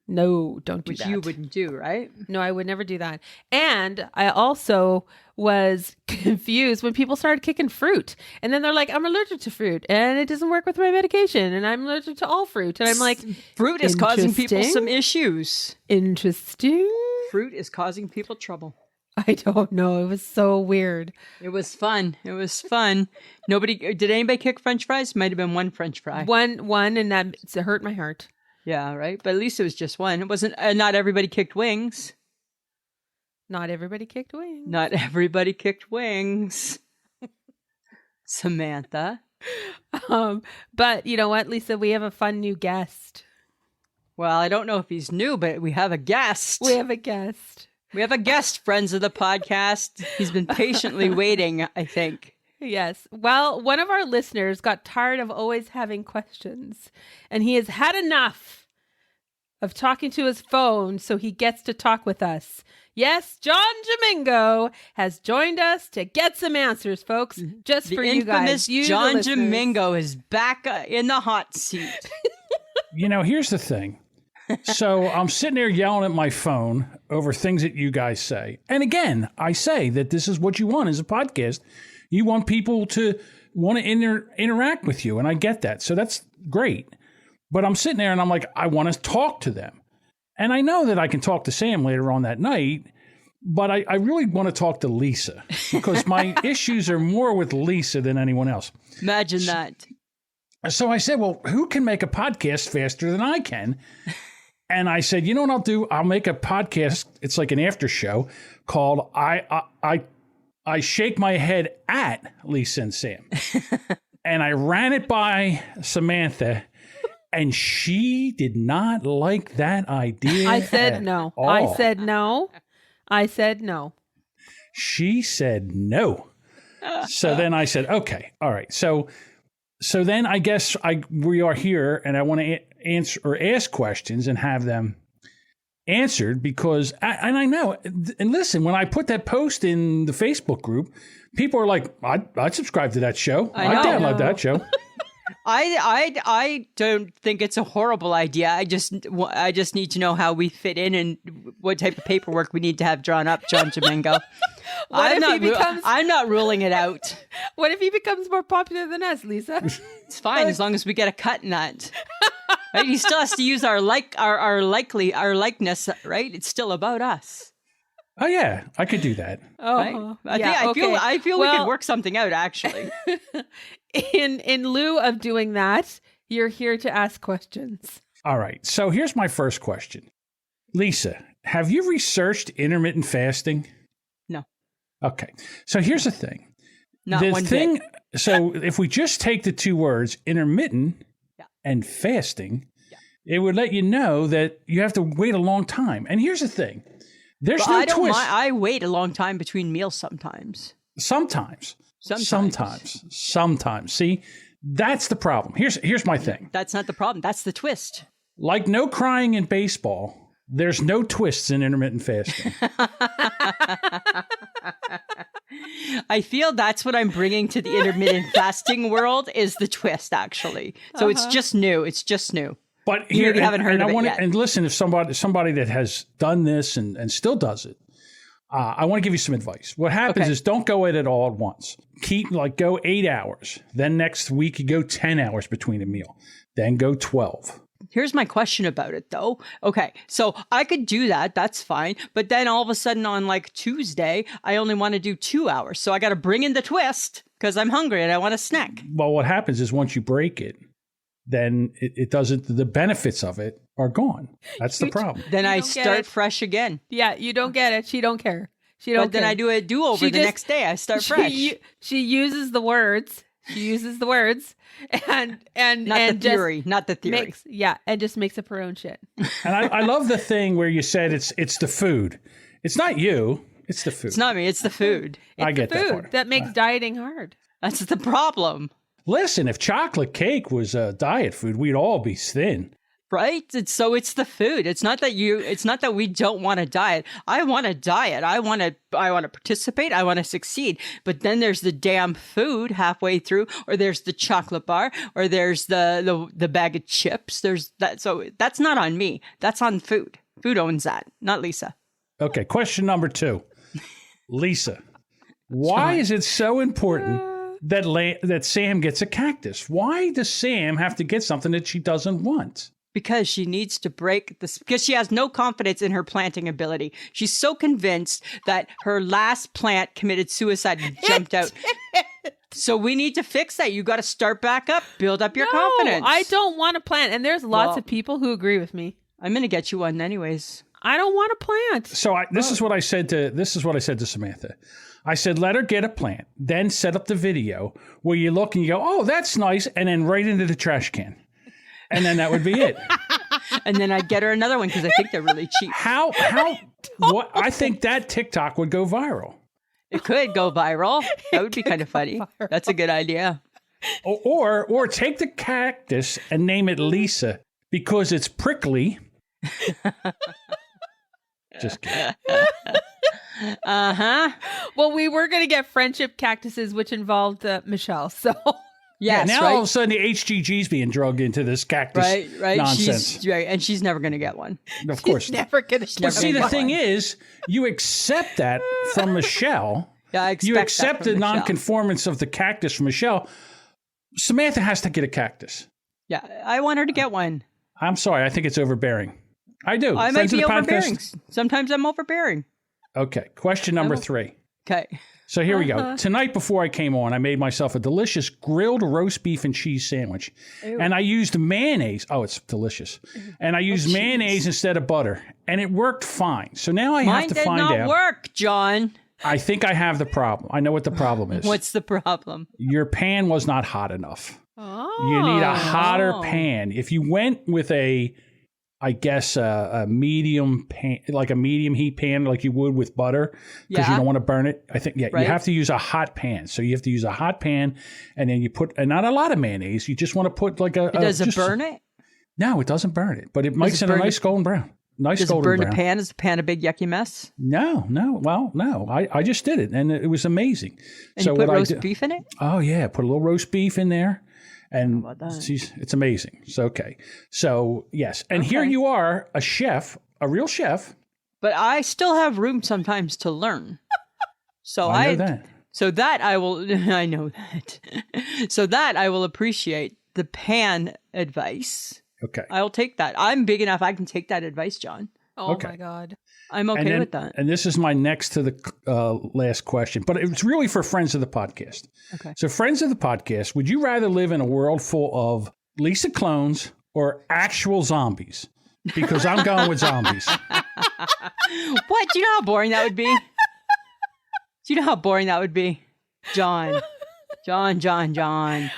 No, don't do Which that. you wouldn't do, right? No, I would never do that. And I also was confused when people started kicking fruit. And then they're like, I'm allergic to fruit and it doesn't work with my medication. And I'm allergic to all fruit. And I'm like, fruit is causing people some issues. Interesting. Fruit is causing people trouble. I don't know. It was so weird. It was fun. Did anybody kick French fries? Might have been one French fry. One, and that hurt my heart. Yeah, right. But at least it was just one. It wasn't. Not everybody kicked wings. Not everybody kicked wings. Not everybody kicked wings. Samantha. But you know what, Lisa? We have a fun new guest. Well, I don't know if he's new, but we have a guest. We have a guest. We have a guest, friends of the podcast. He's been patiently waiting, I think. Yes. Well, one of our listeners got tired of always having questions, and he has had enough of talking to his phone, so he gets to talk with us. Yes, John Jamingo has joined us to get some answers, folks, just for you guys. The infamous John Jamingo is back in the hot seat. You know, here's the thing. So I'm sitting there yelling at my phone over things that you guys say. And again, I say that this is what you want as a podcast. You want people to want to interact with you, and I get that. So that's great. But I'm sitting there, and I'm like, I want to talk to them. And I know that I can talk to Sam later on that night, but I really want to talk to Lisa because my issues are more with Lisa than anyone else. Imagine that. So I said, well, who can make a podcast faster than I can? And I said, you know what I'll do? I'll make a podcast. It's like an after show called I Shake My Head at Lisa and Sam. And I ran it by Samantha, and she did not like that idea. I said no. All. I said no. I said no. She said no. So then I said, okay, all right. So then I guess we are here, and I want to answer or ask questions and have them answered because I know. And listen, when I put that post in the Facebook group, people are like, I'd subscribe to that show. I download that show. I don't think it's a horrible idea. I just need to know how we fit in and what type of paperwork we need to have drawn up, John Jamingo. I'm not ruling it out. What if he becomes more popular than us, Lisa? It's fine as long as we get a cut in that. Right? He still has to use our likeness, right? It's still about us. Oh yeah, I could do that. Oh, right? I feel we could work something out actually. In lieu of doing that, you're here to ask questions. All right. So here's my first question. Lisa, have you researched intermittent fasting? No. Okay. So here's the thing. Not one bit. So if we just take the two words intermittent and fasting, it would let you know that you have to wait a long time. And here's the thing. There's no twist. I wait a long time between meals sometimes. Sometimes. See, that's the problem. Here's my thing. That's not the problem. That's the twist. Like no crying in baseball, there's no twists in intermittent fasting. I feel that's what I'm bringing to the intermittent fasting world is the twist, actually. So it's just new. It's just new. But you maybe haven't heard of it yet. And listen, if somebody that has done this and still does it, I want to give you some advice. What happens is don't go at it all at once. Go 8 hours. Then next week you go 10 hours between a meal. Then go 12. Here's my question about it, though. Okay, so I could do that. That's fine. But then all of a sudden on like Tuesday, I only want to do 2 hours. So I got to bring in the twist because I'm hungry and I want a snack. Well, what happens is once you break it, then it doesn't, the benefits of it are gone. That's the problem. Then I start fresh again. Yeah, you don't get it. She don't care. But then I do a do-over the next day. I start fresh. She uses the words. And not the theory. And just makes up her own shit. And I love the thing where you said it's the food. It's not you. It's the food. It's not me. It's the food. I get that part. That makes dieting hard. That's the problem. Listen, if chocolate cake was a diet food, we'd all be thin. Right? It's the food. It's not that we don't want to diet. I want to diet. I want to participate. I want to succeed. But then there's the damn food halfway through, or there's the chocolate bar, or there's the bag of chips. There's that. So that's not on me. That's on food. Food owns that, not Lisa. Okay. Question number 2. Lisa, why is it so important that Sam gets a cactus? Why does Sam have to get something that she doesn't want? Because she needs to break this, because she has no confidence in her planting ability. She's so convinced that her last plant committed suicide and jumped out. So we need to fix that. You got to start back up, build up your confidence. I don't want to plant. And there's lots of people who agree with me. I'm going to get you one anyways. I don't want to plant. So this is what I said to Samantha. I said, let her get a plant, then set up the video where you look and you go, oh, that's nice, and then right into the trash can. And then that would be it. And then I'd get her another one because I think they're really cheap. What? I think that TikTok would go viral. It could go viral. That would be kind of funny. That's a good idea. Or take the cactus and name it Lisa because it's prickly. Just kidding. Uh-huh. Well, we were going to get friendship cactuses, which involved Michelle, so... Yes, now all of a sudden the HGG's being drugged into this cactus nonsense. And she's never going to get one. Of course. She's never going to But see, the thing is, you accept that from Michelle. Yeah, I expect you accept that from the Michelle. nonconformance of the cactus from Michelle. Samantha has to get a cactus. Yeah, I want her to get one. I'm sorry. I think it's overbearing. I do. I might be overbearing. Sometimes I'm overbearing. Okay. Question number 3. Okay. So here we go. Tonight before I came on, I made myself a delicious grilled roast beef and cheese sandwich. Ew. And I used mayonnaise. Oh, it's delicious. And I used mayonnaise instead of butter. And it worked fine. So now I have to find out. Mine did not work, John. I think I have the problem. I know what the problem is. What's the problem? Your pan was not hot enough. Oh. You need a hotter pan. If you went with a medium pan, like a medium heat pan, like you would with butter, because you don't want to burn it. I think, you have to use a hot pan. So you have to use a hot pan, and then you put, and not a lot of mayonnaise. You just want to put like a. Does it burn it? No, it doesn't burn it, but it makes it a nice golden brown. Does it burn the pan? Is the pan a big yucky mess? No. Well, no. I just did it, and it was amazing. And so you put roast beef in it? Oh yeah, put a little roast beef in there. And it's amazing. So, okay. So, yes. And here you are, a chef, a real chef. But I still have room sometimes to learn. So I know that. So that I will, I know that. So that I will appreciate the pan advice. Okay. I'll take that. I'm big enough. I can take that advice, John. Oh my God. I'm okay with that. And this is my next to the last question, but it's really for friends of the podcast. Okay. So friends of the podcast, would you rather live in a world full of Lisa clones or actual zombies? Because I'm going with zombies. What? Do you know how boring that would be? Do you know how boring that would be? John.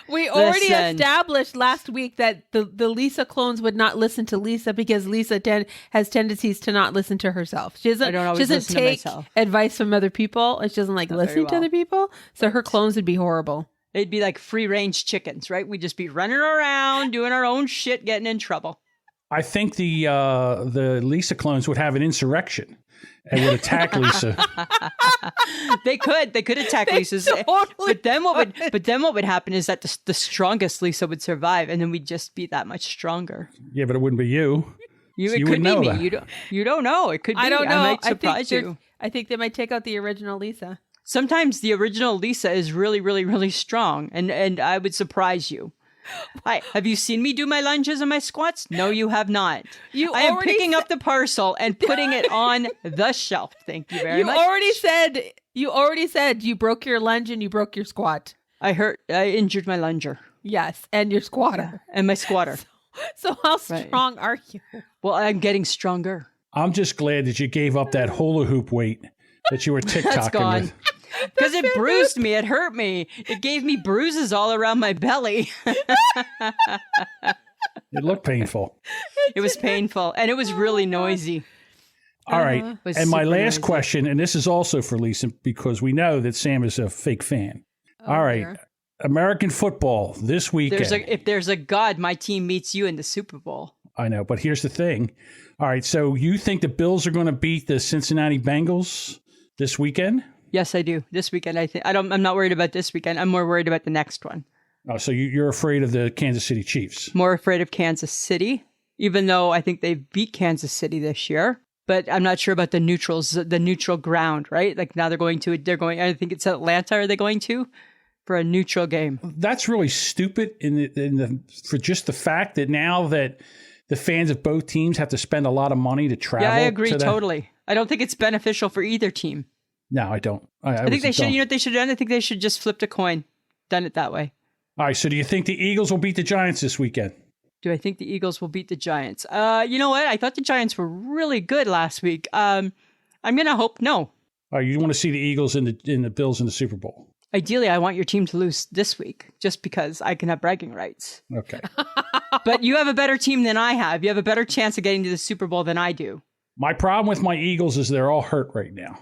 We already established last week that the Lisa clones would not listen to Lisa because Lisa has tendencies to not listen to herself. She doesn't take advice from other people. And she doesn't listen to other people. So her clones would be horrible. They'd be like free range chickens, right? We'd just be running around, doing our own shit, getting in trouble. I think the Lisa clones would have an insurrection and would attack Lisa. They could attack Lisa. Totally but then what would happen is that the strongest Lisa would survive, and then we'd just be that much stronger. Yeah, but it wouldn't be you. It could be me. You don't know. It could be. I don't know. I might surprise you. I think they might take out the original Lisa. Sometimes the original Lisa is really, really, really strong, and I would surprise you. Hi, have you seen me do my lunges and my squats? No, you have not. I am picking up the parcel and putting it on the shelf. Thank you very much. You already said you broke your lunge and you broke your squat. I injured my lunger. Yes, and your squatter. And my squatter. So how strong are you? Well, I'm getting stronger. I'm just glad that you gave up that hula hoop weight that you were TikToking with. Because it bruised me. It hurt me. It gave me bruises all around my belly. It looked painful. It was painful. And it was really noisy. All right. And my last question, and this is also for Lisa, because we know that Sam is a fake fan. All right. Dear. American football this weekend. If there's a God, my team meets you in the Super Bowl. I know. But here's the thing. All right. So you think the Bills are going to beat the Cincinnati Bengals this weekend? Yes, I do. This weekend, I'm not worried about this weekend. I'm more worried about the next one. Oh, so you're afraid of the Kansas City Chiefs? More afraid of Kansas City, even though I think they beat Kansas City this year. But I'm not sure about the neutral ground, right? Like now they're going, I think it's Atlanta, are they going to? For a neutral game. That's really stupid for just the fact that now that the fans of both teams have to spend a lot of money to travel. Yeah, I agree totally. I don't think it's beneficial for either team. No, I don't. I think they should, you know what they should have done? I think they should just flipped a coin, done it that way. All right, so do you think the Eagles will beat the Giants this weekend? Do I think the Eagles will beat the Giants? You know what? I thought the Giants were really good last week. I'm going to hope no. All right, you want to see the Eagles in the Bills in the Super Bowl? Ideally, I want your team to lose this week just because I can have bragging rights. Okay. But you have a better team than I have. You have a better chance of getting to the Super Bowl than I do. My problem with my Eagles is they're all hurt right now.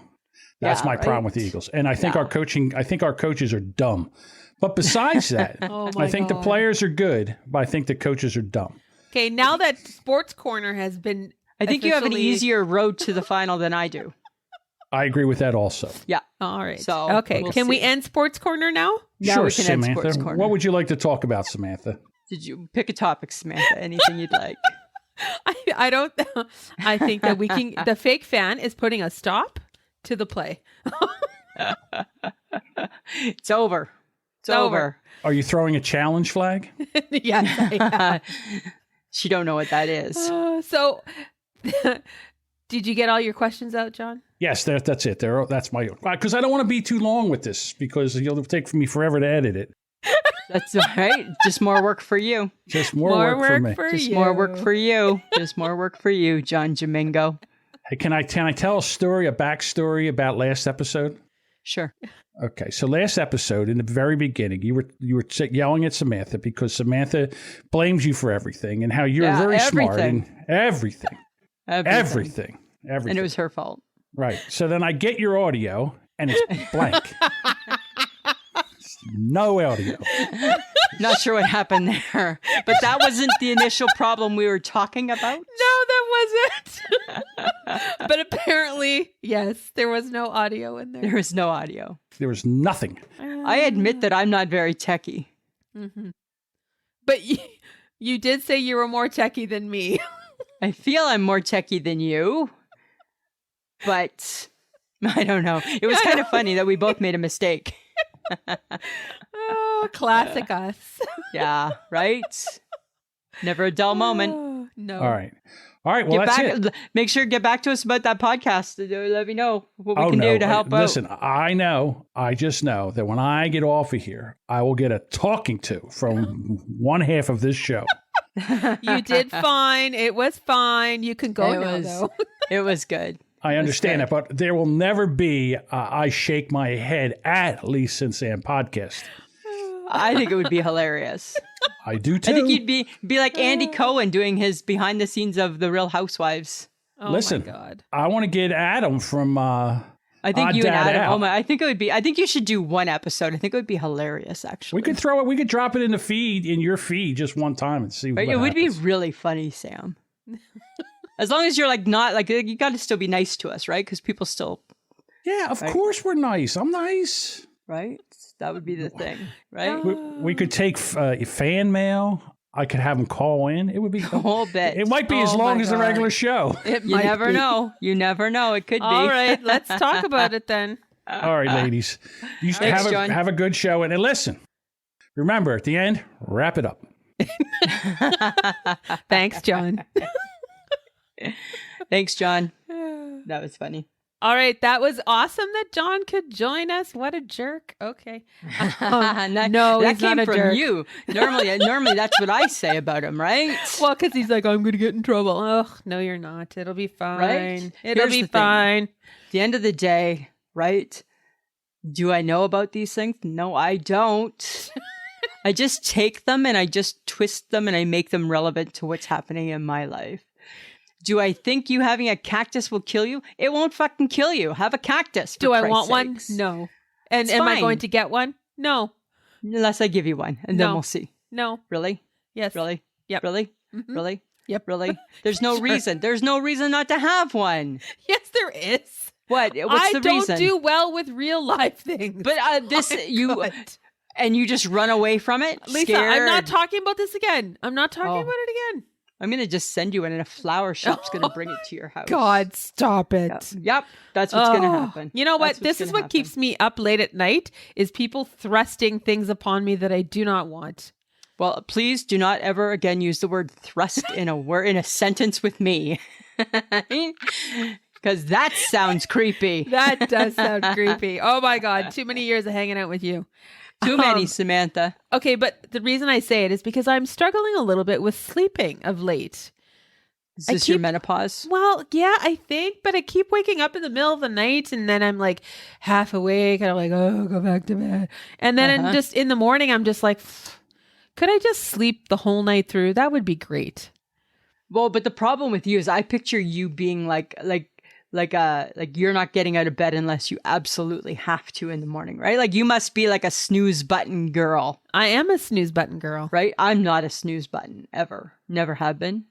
That's my problem with the Eagles. And I think our coaches are dumb. But besides that, I think the players are good, but I think the coaches are dumb. Okay, now that Sports Corner has been I think you have an easier road to the final than I do. I agree with that also. Yeah. All right. So okay, can we end Sports Corner now? Sure, we can end Sports Samantha. Corner. What would you like to talk about, Samantha? Did you pick a topic, Samantha? Anything you'd like? I don't. I think that we can. The fake fan is putting a stop to the play. It's over. It's over. Are you throwing a challenge flag? Yes, I am. She don't know what that is. So, did you get all your questions out, John? Yes, that's it. That's my because I don't want to be too long with this because you'll take me forever to edit it. That's all right. Just more work for you. Just more work for me. Just more work for you. Just more work for you, John Jamingo. Hey, can I tell a backstory about last episode? Sure. Okay, so last episode, in the very beginning, you were yelling at Samantha because Samantha blames you for everything and how you're very smart and everything. And it was her fault. Right. So then I get your audio and it's blank. No audio. Not sure what happened there, but that wasn't the initial problem we were talking about. No, that wasn't. But apparently, yes, there was no audio in there. There was no audio. There was nothing. I admit that I'm not very techie. Mm-hmm. But you did say you were more techie than me. I feel I'm more techie than you, but I don't know. It was kind of funny that we both made a mistake. Oh, classic us. Yeah, right? Never a dull moment. No. All right. Well, that's it. Make sure to get back to us about that podcast. Let me know what we can do to help out. Listen, I just know that when I get off of here, I will get a talking to from one half of this show. You did fine. It was fine. You can go now, though. It was good. I understand that, but there will never be I shake my head at Lisa and Sam podcast. I think it would be hilarious. I do too. I think you'd be like Andy Cohen doing his behind the scenes of The Real Housewives. Oh, listen, my God. I want to get Adam from I think you and Dad Adam. Out. Oh my! I think you should do one episode. I think it would be hilarious. Actually, we could drop it in your feed just one time and see what happens. It would be really funny, Sam. As long as you're like not like you got to still be nice to us, right? Because people still. Yeah, of course we're nice. I'm nice. Right. That would be the thing, right? We could take fan mail. I could have them call in. It would be a whole bit. It might be as long as the regular show. You never know. You never know. It could be. All right, let's talk about it then. All right, ladies. You Thanks, have a good show. And listen, remember, at the end, wrap it up. Thanks, John. Thanks, John. That was funny. All right, that was awesome that John could join us. What a jerk. Okay. No, that came from jerk. You. Normally that's what I say about him, right? Well, because he's like, I'm going to get in trouble. Oh, no, you're not. It'll be fine. Right? It'll be fine. At the end of the day, right? Do I know about these things? No, I don't. I just take them and I just twist them and I make them relevant to what's happening in my life. Do I think you having a cactus will kill you? It won't fucking kill you. Have a cactus. Do I want one? No. And am I going to get one? No. Unless I give you one, and then we'll see. No. Really? Yes. Really? Yep. Really? Mm-hmm. Really? Yep. Really? There's no Sure. reason. There's no reason not to have one. Yes, there is. What? What's the reason? I don't do well with real life things. But and you just run away from it? Lisa, scared? I'm not talking about this again. I'm not talking about it again. I'm going to just send you in, and a flower shop's going to bring it to your house. God, stop it. Yep. That's what's going to happen. You know what? This is what keeps me up late at night is people thrusting things upon me that I do not want. Well, please do not ever again use the word thrust in a sentence with me. Because that sounds creepy. That does sound creepy. Oh my God. Too many years of hanging out with you. Too many, Samantha. Okay, but the reason I say it is because I'm struggling a little bit with sleeping of late. Is this your menopause? Well, yeah, I think, but I keep waking up in the middle of the night and then I'm like half awake and I'm like, oh, go back to bed. And then just in the morning, I'm just like, could I just sleep the whole night through? That would be great. Well, but the problem with you is I picture you being like you're not getting out of bed unless you absolutely have to in the morning, right? Like you must be like a snooze button girl. I am a snooze button girl. Right? I'm not a snooze button ever. Never have been.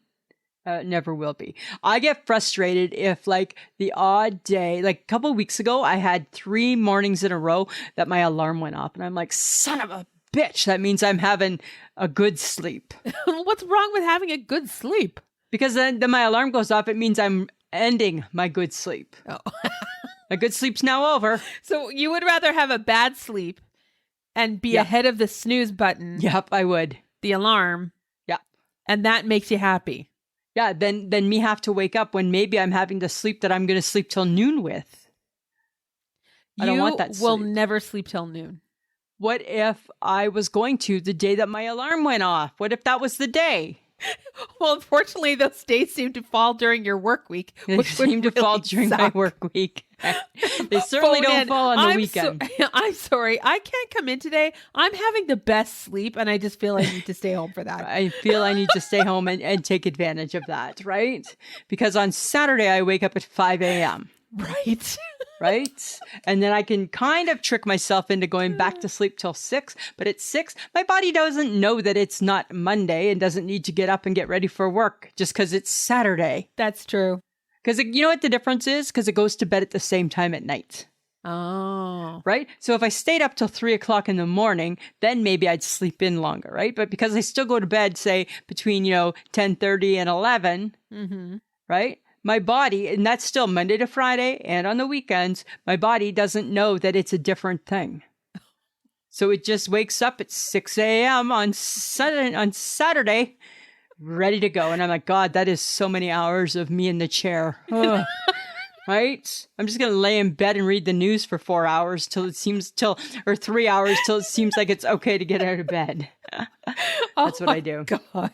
Never will be. I get frustrated if like the odd day, like a couple of weeks ago, I had 3 mornings in a row that my alarm went off and I'm like, son of a bitch. That means I'm having a good sleep. What's wrong with having a good sleep? Because then my alarm goes off. It means I'm ending my good sleep. Oh. My good sleep's now over. So you would rather have a bad sleep and be ahead of the snooze button. Yep, I would. The alarm. Yep. And that makes you happy. Yeah, then me have to wake up when maybe I'm having to sleep that I'm going to sleep till noon with. I don't want that sleep. You will never sleep till noon. What if I was going to the day that my alarm went off? What if that was the day? Well, unfortunately, those days seem to fall during your work week. They seem to fall during my work week. They certainly don't fall on the weekend. I'm sorry. I can't come in today. I'm having the best sleep, and I just feel I need to stay home for that. I feel I need to stay home and take advantage of that, right? Because on Saturday, I wake up at 5 a.m. Right. Right? And then I can kind of trick myself into going back to sleep till 6. But at 6, my body doesn't know that it's not Monday and doesn't need to get up and get ready for work just because it's Saturday. That's true. Because you know what the difference is? Because it goes to bed at the same time at night. Oh. Right? So if I stayed up till 3 o'clock in the morning, then maybe I'd sleep in longer, right? But because I still go to bed, say, between, 10:30 and 11, right? My body, and that's still Monday to Friday and on the weekends, my body doesn't know that it's a different thing. So it just wakes up at 6 a.m. on Saturday, ready to go. And I'm like, God, that is so many hours of me in the chair. Ugh. Right? I'm just going to lay in bed and read the news for 4 hours or 3 hours till it seems like it's okay to get out of bed. That's what I do. God.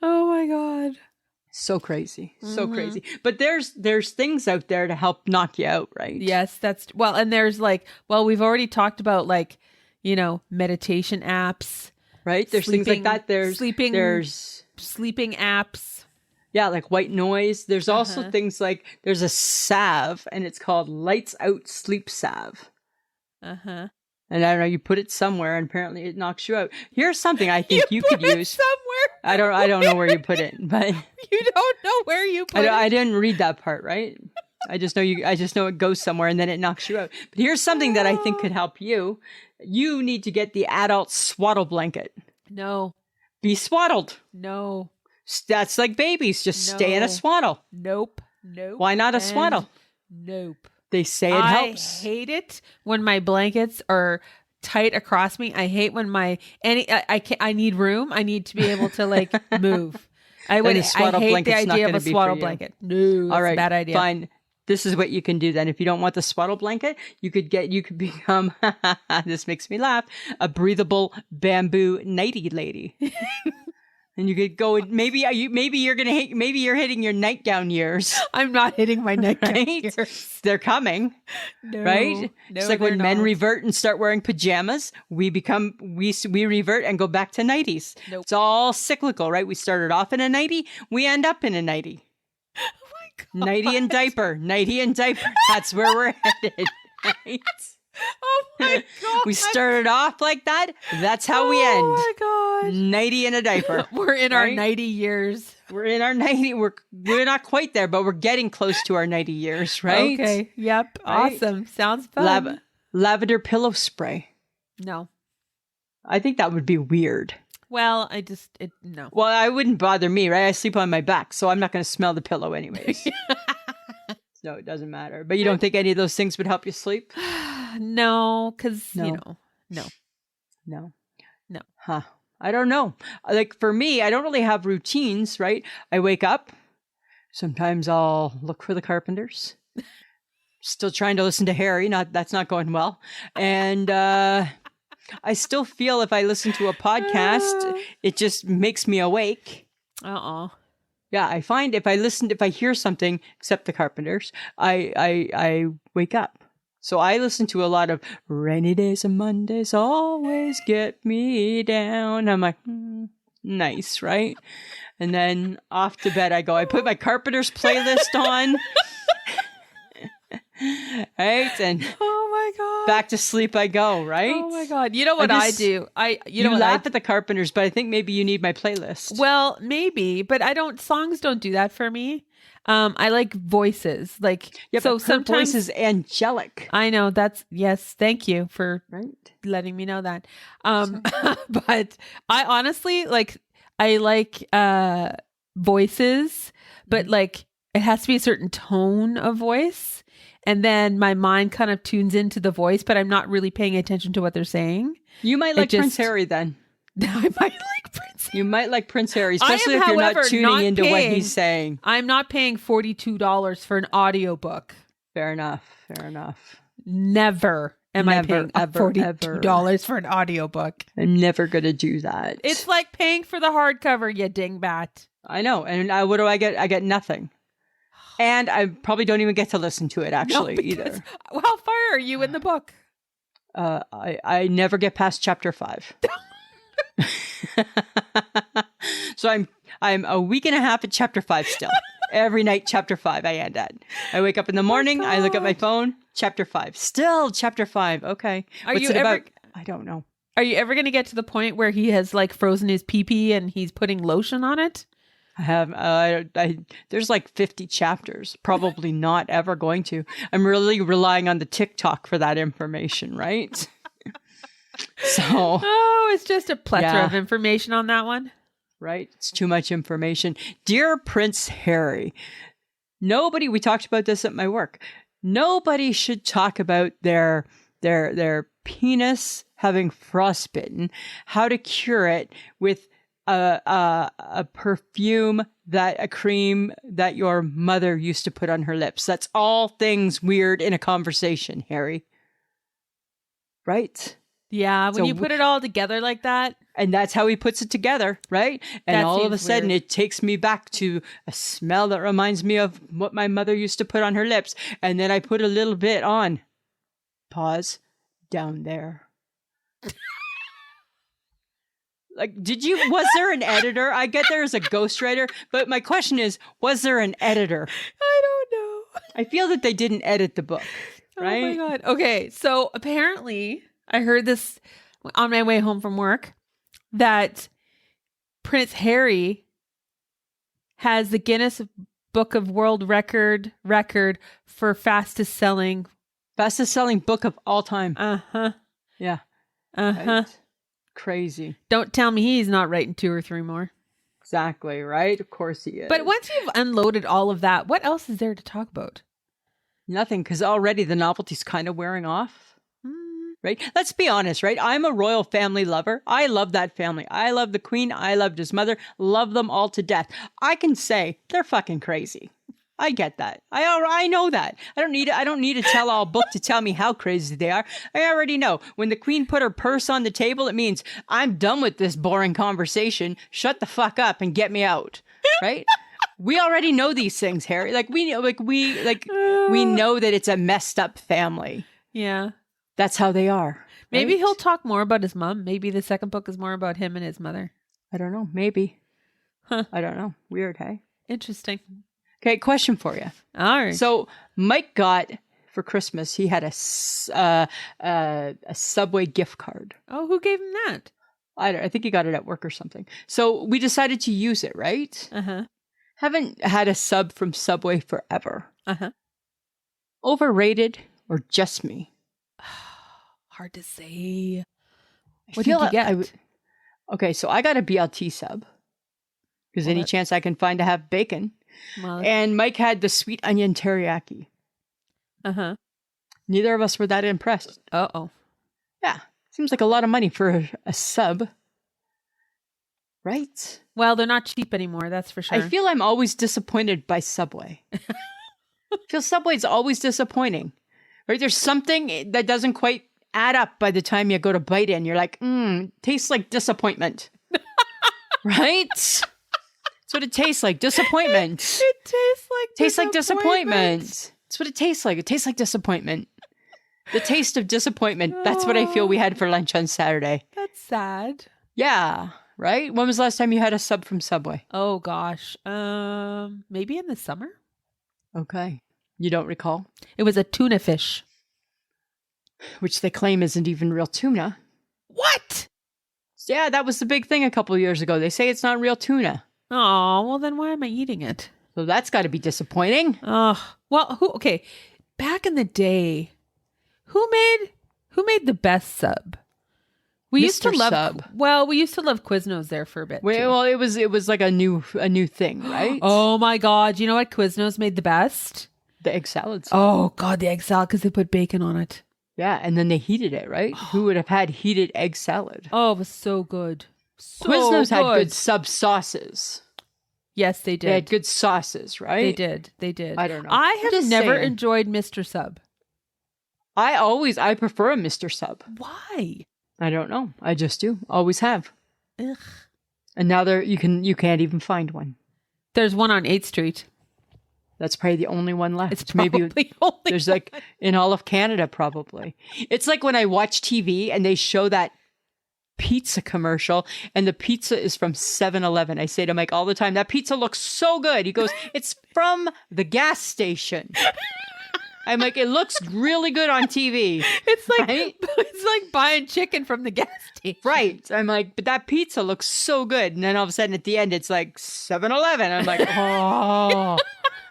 Oh my God. So crazy. So crazy. But there's things out there to help knock you out, right? Yes, and there's we've already talked about meditation apps. Right? There's things like that. There's sleeping apps. Yeah, like white noise. There's also things like there's a salve and it's called Lights Out Sleep Salve. And I don't know, you put it somewhere and apparently it knocks you out. Here's something I think you could use. Somewhere. I don't know where you put it, but you don't know where you put it. I didn't read that part, right? I just know it goes somewhere and then it knocks you out. But here's something that I think could help you. You need to get the adult swaddle blanket. No. Be swaddled. No. That's like babies. Just stay in a swaddle. Nope. Why not a swaddle? Nope. They say it helps. I hate it when my blankets are tight across me. I hate when I need room. I need to be able to move. I hate the idea of a swaddle blanket. No, that's a bad idea. Fine. This is what you can do then. If you don't want the swaddle blanket, you could become, this makes me laugh, a breathable bamboo nighty lady. And you could go. Maybe you're hitting your nightgown years. I'm not hitting my nightgown years. They're coming, right? No, it's like when men revert and start wearing pajamas, we revert and go back to nighties. Nope. It's all cyclical, right? We started off in a nightie, we end up in a nightie. Oh my God. Nightie and diaper. That's where we're headed. Right? Oh my God. We started off like that. That's how we end. Oh my God. Nightie in a diaper. We're in our nighty years. We're in our 90. We're not quite there, but we're getting close to our 90 years, right? Okay. Yep. Right? Awesome. Sounds fun. Lavender pillow spray. No. I think that would be weird. Well, no. Well, I wouldn't bother me, right? I sleep on my back, so I'm not going to smell the pillow anyways. So it doesn't matter. But you don't think any of those things would help you sleep? No, because, no. No. Huh. I don't know. Like for me, I don't really have routines, right? I wake up. Sometimes I'll look for the Carpenters. Still trying to listen to Harry. That's not going well. And I still feel if I listen to a podcast, it just makes me awake. Yeah, I find if I hear something, except the Carpenters, I wake up. So I listen to a lot of rainy days and Mondays always get me down. I'm like, nice, right? And then off to bed I go. I put my Carpenters playlist on. Right? And oh my God. Back to sleep I go, right? Oh my God. You know what I do? You laugh at the Carpenters, but I think maybe you need my playlist. Well, maybe, but songs don't do that for me. I like voices. Like, yeah, so but her sometimes voice is angelic. I know yes. Thank you for letting me know that. But I honestly I like voices, but like it has to be a certain tone of voice. And then my mind kind of tunes into the voice, but I'm not really paying attention to what they're saying. You might like Prince Harry then. I might like Prince Harry. You might like Prince Harry, especially if you're not tuning into what he's saying. I'm not paying $42 for an audiobook. Fair enough. Never am I paying $42 for an audiobook. I'm never going to do that. It's like paying for the hardcover, you dingbat. I know. And what do I get? I get nothing. And I probably don't even get to listen to it actually either. How far are you in the book? I never get past chapter 5. So I'm a week and a half at chapter 5 still. Every night, chapter 5 I end at. I wake up in the morning, I look at my phone, chapter 5. Still chapter 5. Okay. What's it about? I don't know. Are you ever going to get to the point where he has like frozen his pee-pee and he's putting lotion on it? I have, there's like 50 chapters. Probably not ever going to. I'm really relying on the Tik Tok for that information, right? So. Oh, it's just a plethora of information on that one. Right? It's too much information. Dear Prince Harry, we talked about this at my work. Nobody should talk about their penis having frostbitten, how to cure it with a perfume a cream that your mother used to put on her lips. That's all things weird in a conversation, Harry. Right? Yeah, when you put it all together like that. And that's how he puts it together, right? And all of a sudden it takes me back to a smell that reminds me of what my mother used to put on her lips. And then I put a little bit on. Pause. Down there. Like, was there an editor? I get there as a ghostwriter, but my question is, was there an editor? I don't know. I feel that they didn't edit the book, right? Oh my God. Okay, so apparently I heard this on my way home from work that Prince Harry has the Guinness Book of World Record for fastest selling book of all time. Uh-huh. Yeah. Uh-huh. Right. Crazy. Don't tell me he's not writing 2 or 3 more. Exactly, right? Of course he is. But once you've unloaded all of that, what else is there to talk about? Nothing, because already the novelty's kind of wearing off. Right? Let's be honest, right? I'm a royal family lover. I love that family. I love the Queen. I loved his mother. Love them all to death. I can say they're fucking crazy. I get that. I know that. I don't need a tell-all book to tell me how crazy they are. I already know. When the Queen put her purse on the table, it means I'm done with this boring conversation. Shut the fuck up and get me out. Right? We already know these things, Harry. We know that it's a messed up family. Yeah. That's how they are. Maybe he'll talk more about his mom. Maybe the second book is more about him and his mother. I don't know. Maybe. Huh. I don't know. Weird, hey? Interesting. Okay, question for you. All right. So Mike got, for Christmas, he had a Subway gift card. Oh, who gave him that? I think he got it at work or something. So we decided to use it, right? Uh-huh. Haven't had a sub from Subway forever. Uh-huh. Overrated or just me? Hard to say. I What feel did you like get? Okay, so I got a BLT sub. Because any chance I can find to have bacon. Well, And Mike had the sweet onion teriyaki. uh-huh. Neither of us were that impressed. Uh-oh. Yeah. Seems like a lot of money for a sub. Right? Well, they're not cheap anymore, that's for sure. I feel I'm always disappointed by Subway. I feel Subway's always disappointing. Right? There's something that doesn't quite add up by the time you go to bite in. You're like, tastes like disappointment. Right? That's what it tastes like. Disappointment. It tastes like disappointment. That's what it tastes like. It tastes like disappointment. The taste of disappointment. That's what I feel we had for lunch on Saturday. That's sad. Yeah. Right? When was the last time you had a sub from Subway? Oh gosh. Maybe in the summer? Okay. You don't recall? It was a tuna fish. Which they claim isn't even real tuna. What? Yeah, that was the big thing a couple of years ago. They say it's not real tuna. Oh, well then why am I eating it? So that's got to be disappointing. Oh, well, okay. Back in the day, who made the best sub? We used to Mr. love Sub. Well, we used to love Quiznos there for a bit. Too. Well, it was like a new thing, right? Oh my god, you know what Quiznos made the best? The egg salads. Oh god, the egg salad because they put bacon on it. Yeah, and then they heated it, right? Who would have had heated egg salad? Oh, it was so good. So Quiznos had good good sub sauces. Yes, they did. They had good sauces, right? They did. They did. I don't know. I I'm have just never saying. enjoyed Mr. Sub. I prefer a Mr. Sub. Why? I don't know. I just do. Always have. Ugh. And now you can't even find one. There's one on 8th Street. That's probably the only one left. It's probably only there's like in all of Canada probably. It's like when I watch TV and they show that pizza commercial and the pizza is from 7-Eleven. I say to Mike all the time, that pizza looks so good. He goes, it's from the gas station. I'm like, it looks really good on TV. It's like right? It's like buying chicken from the gas station. Right. I'm like, but that pizza looks so good. And then all of a sudden at the end, it's like 7-Eleven. I'm like, oh,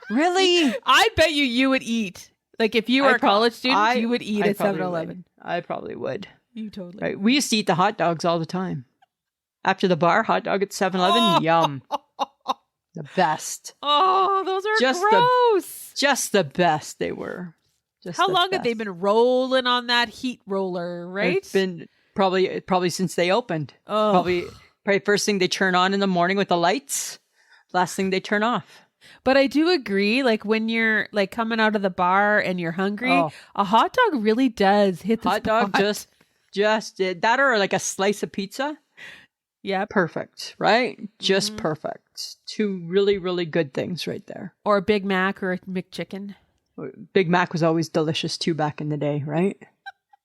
really? I bet you would eat. Like if you were a college student, you would eat at 7-Eleven. I probably would. You totally. Right. We used to eat the hot dogs all the time. After the bar, hot dog at 7-Eleven, yum. The best. Oh, those are Just gross. Just the best they were. Just How the long have they best. been rolling on that heat roller, right? It's been probably since they opened. Oh. Probably first thing they turn on in the morning with the lights. Last thing they turn off. But I do agree, like when you're like coming out of the bar and you're hungry, Oh. a hot dog really does hit the Hot dog spot. just that or like a slice of pizza. Yep. Perfect, right? Just Mhm. perfect. Two really, really good things right there. Or a Big Mac or a McChicken. Big Mac was always delicious too back in the day, right?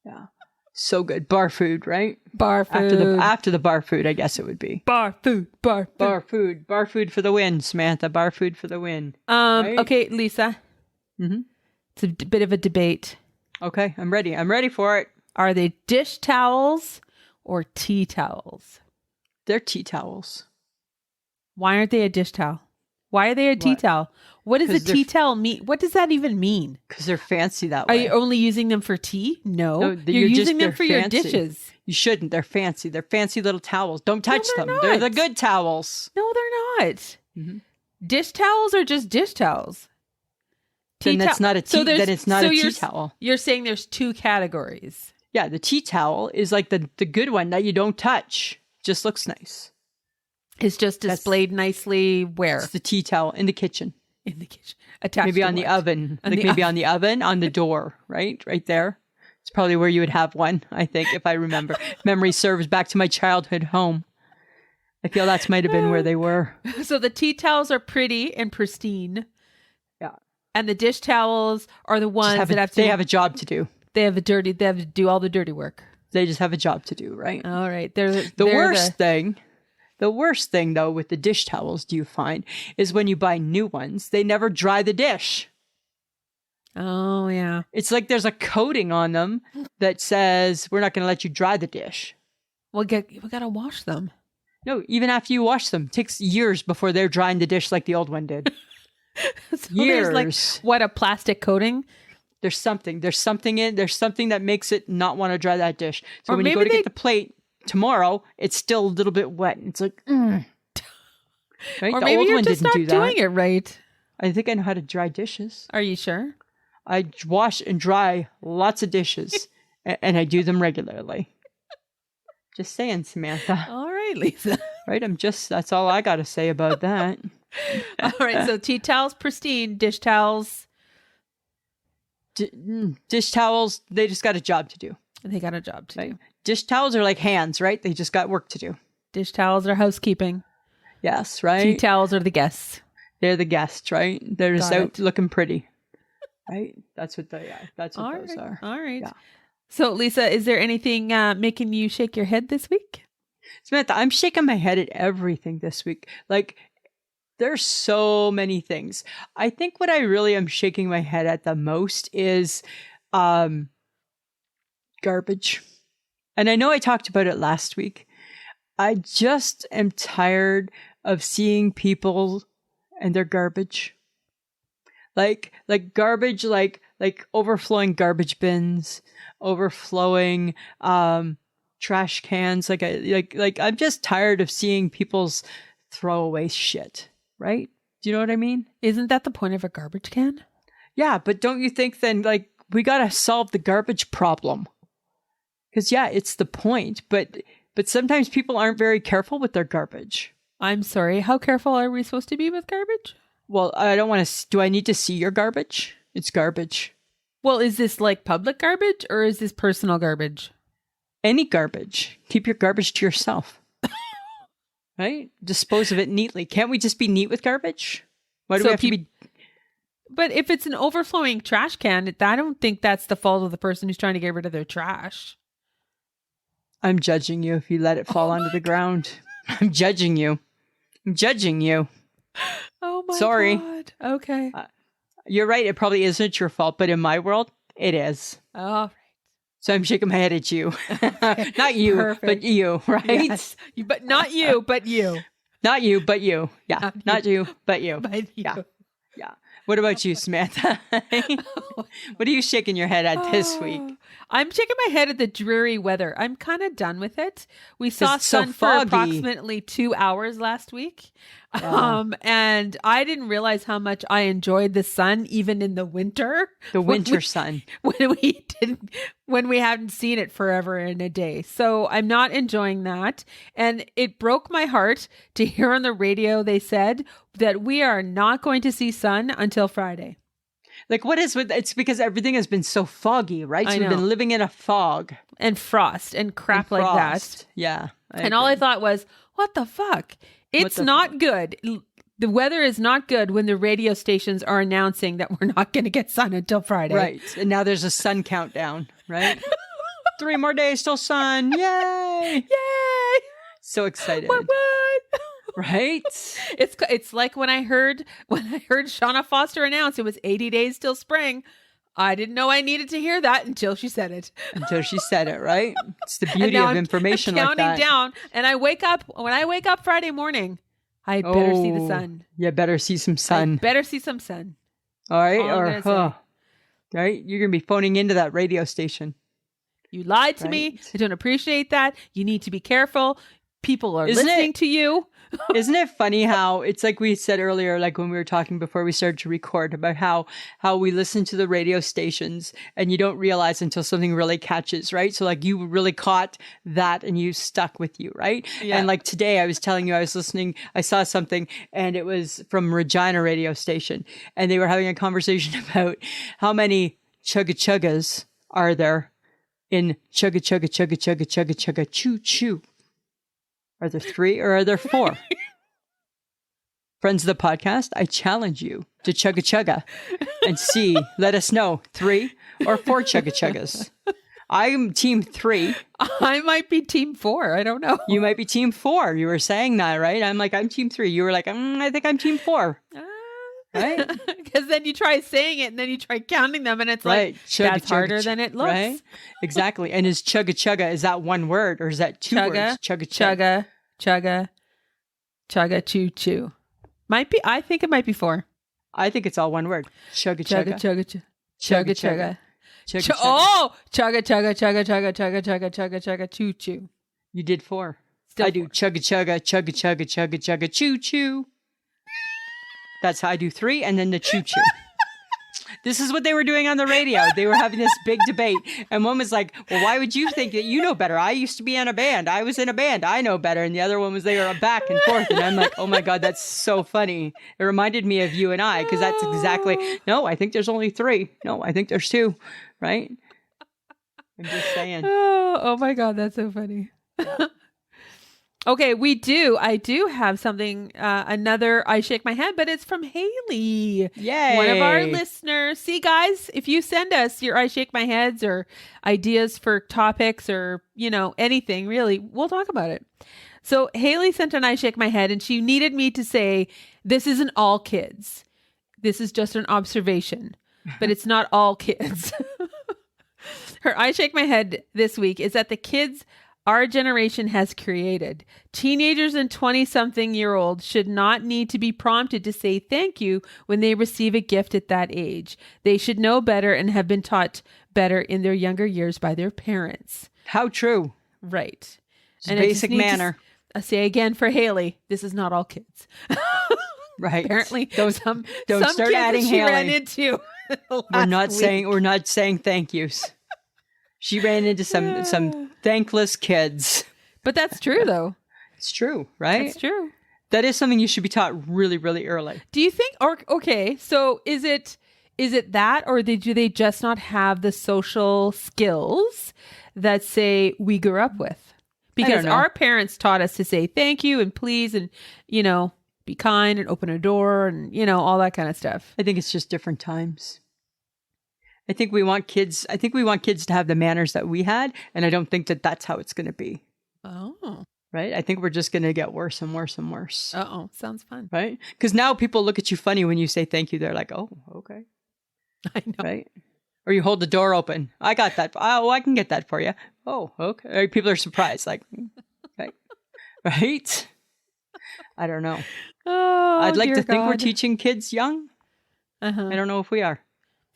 Yeah. So good. Bar food, right? Bar food. After the bar food, I guess it would be. Bar food. Bar food. Bar food for the win, Samantha. Bar food for the win. Right? Okay, Lisa. Mm-hmm. It's a bit of a debate. Okay, I'm ready. I'm ready for it. Are they dish towels or tea towels? They're tea towels. Why aren't they a dish towel? Why are they a tea What? towel? What does a 'Cause they're tea towel mean? What does that even mean? Because they're fancy that Are way. you only using them for tea? No, No, you're using them they're for your fancy. dishes. You shouldn't. They're fancy. They're fancy little towels. Don't touch they're them. They're the not. good towels. No, they're not. Mhm. Dish towels are just dish towels. Then that's not a tea. there's- Then it's not a you're- tea towel. You're saying there's two categories. Yeah, the tea towel is like the good one that you don't touch. Just looks nice. It's just That's- displayed nicely where? It's the tea towel in the kitchen. In the kitchen. Attached Maybe to on the what? oven. On Like the maybe on the oven, on the door, right? Right there. It's probably where you would have one, I think, if I remember. Memory serves back to my childhood home. I feel that might have been where they were. So the tea towels are pretty and pristine. Yeah. And the dish towels are the ones that have to They have a job to do. they have to do all the dirty work. They just have a job to do, right? All right. The worst thing though with the dish towels, do you find, is when you buy new ones, they never dry the dish. Oh yeah. It's like there's a coating on them that says we're not going to let you dry the dish. We got to wash them. No, even after you wash them, it takes years before they're drying the dish like the old one did. So there's like, what, a plastic coating? There's something that makes it not want to dry that dish. So Or when you go maybe to get the plate tomorrow, it's still a little bit wet. It's like, right? Or The maybe old you're one just didn't not do that. doing it right. I think I know how to dry dishes. Are you sure? I wash and dry lots of dishes, and I do them regularly. Just saying, Samantha. All right, Lisa. Right? That's all I got to say about that. All right. So tea towels, pristine. Dish towels. Dish towels, they just got a job to do. They got a job to do. Dish towels are like hands, right? They just got work to do. Dish towels are housekeeping. Yes, right? Tea towels are the guests. They're the guests, right? They're just Got out it. looking pretty. Right? That's what those are. All right. Yeah. So, Lisa, is there anything making you shake your head this week? Samantha, I'm shaking my head at everything this week. Like, there's so many things. I think what I really am shaking my head at the most is garbage. And I know I talked about it last week. I just am tired of seeing people and their garbage. Like garbage, like overflowing garbage bins, overflowing trash cans. Like I'm just tired of seeing people's throwaway shit. Right? Do you know what I mean? Isn't that the point of a garbage can? Yeah, but don't you think then, like, we got to solve the garbage problem? Because, yeah, it's the point, but sometimes people aren't very careful with their garbage. I'm sorry. How careful are we supposed to be with garbage? Well, I don't want to. Do I need to see your garbage? It's garbage. Well, is this like public garbage or is this personal garbage? Any garbage. Keep your garbage to yourself. Right? Dispose of it neatly. Can't we just be neat with garbage? Why do we have to be? But if it's an overflowing trash can, I don't think that's the fault of the person who's trying to get rid of their trash. I'm judging you if you let it fall onto the ground. I'm judging you. I'm judging you. Oh my Sorry. God. Okay. You're right. It probably isn't your fault, but in my world, it is. All right. So I'm shaking my head at you. Not you, Perfect. but you, right? Yes. But not you, but you. Not you, but you. Yeah. Not you, but you. But you. Yeah. Yeah. What about you, Samantha? What are you shaking your head at this week? I'm shaking my head at the dreary weather. I'm kind of done with it. We saw It's so sun for foggy. approximately 2 hours last week. Yeah. And I didn't realize how much I enjoyed the sun, even in the winter. The winter sun. When we hadn't seen it forever in a day. So I'm not enjoying that. And it broke my heart to hear on the radio they said that we are not going to see sun until Friday. Like, what is with it's because everything has been so foggy, right? So I we've know. been living in a fog. And frost and crap And like that. frost. Yeah. And all I thought was, what the fuck? It's the not good. The weather is not good when the radio stations are announcing that we're not going to get sun until Friday. Right. And now there's a sun countdown, right? 3 more days till sun. Yay. Yay! So excited. What? Right? It's like when I heard Shauna Foster announce it was 80 days till spring. I didn't know I needed to hear that until she said it. Until she said it, right? It's the And beauty now of information I'm like that. counting down, and when I wake up Friday morning, I better see the sun. You better see some I sun. better see some sun. All right? all I'm gonna say. Right? You're going to be phoning into that radio station. You lied to me. Right. I don't appreciate that. You need to be careful. People are Isn't listening it- to you. Isn't it funny how it's like we said earlier, like when we were talking before we started to record about how we listen to the radio stations and you don't realize until something really catches, right? So like you really caught that and you stuck with you, right? Yeah. And like today I was telling you, I was listening, I saw something and it was from Regina radio station and they were having a conversation about how many chugga chuggas are there in chugga chugga chugga chugga chugga chugga choo choo. Are there 3 or are there 4? Friends of the podcast, I challenge you to chugga chugga and see, let us know 3 or 4 chugga chuggas. I'm team 3. I might be team 4. I don't know. You might be team 4. You were saying that, right? I'm like, I'm team 3. You were like, I think I'm team 4. Right? Because then you try saying it and then you try counting them and it's Right. like, Chugga, that's chugga, harder than it looks. Right? Exactly. And is chugga chugga, is that one word or is that 2 words? Chugga chugga. Chugga, chugga, chugga, choo choo. Might be. I think it might be 4. I think it's all one word. Chugga Chugga, chugga. chugga, chugga, chugga. Chugga chugga. Oh, chugga, chugga, chugga, chugga, chugga, chugga, chugga, chugga, choo choo. You did 4. Still I do 4. chugga chugga, chugga chugga, chugga chugga, choo choo. That's how I do 3, and then the choo choo. This is what they were doing on the radio. They were having this big debate. And one was like, well, why would you think that you know better? I used to be in a band. I was in a band. I know better. And the other one was they were back and forth. And I'm like, oh my God, that's so funny. It reminded me of you and I, because that's exactly, no, I think there's only 3. No, I think there's 2, right? I'm just saying. Oh my God, that's so funny. Okay, I do have something, another I Shake My Head, but it's from Haley. Yay. One of our listeners. See, guys, if you send us your I Shake My Heads or ideas for topics or, anything, really, we'll talk about it. So Haley sent an I Shake My Head, and she needed me to say, this isn't all kids. This is just an observation, but it's not all kids. Her I Shake My Head this week is that the kids our generation has created. Teenagers and 20-something-year-olds should not need to be prompted to say thank you when they receive a gift at that age. They should know better and have been taught better in their younger years by their parents. How true. Right. It's basic manner. I say again for Haley, this is not all kids. Right. Apparently, don't some start kids adding that she Haley. ran into. We're not saying thank yous. She ran into some thankless kids. But that's true, though. It's true, right? It's true. That is something you should be taught really, really early. Do you think, okay, so is it that, or do they just not have the social skills that, say, we grew up with? Because our parents taught us to say thank you and please and, be kind and open a door and, all that kind of stuff. I think it's just different times. I think we want kids to have the manners that we had, and I don't think that that's how it's going to be. Oh. Right? I think we're just going to get worse and worse and worse. Uh-oh. Sounds fun. Right? Because now people look at you funny when you say thank you. They're like, oh, okay. I know. Right? Or you hold the door open. I got that. Oh, I can get that for you. Oh, okay. Or people are surprised. Like, okay. Right? I don't know. Oh, I'd like to think we're God. teaching kids young. Uh-huh. I don't know if we are.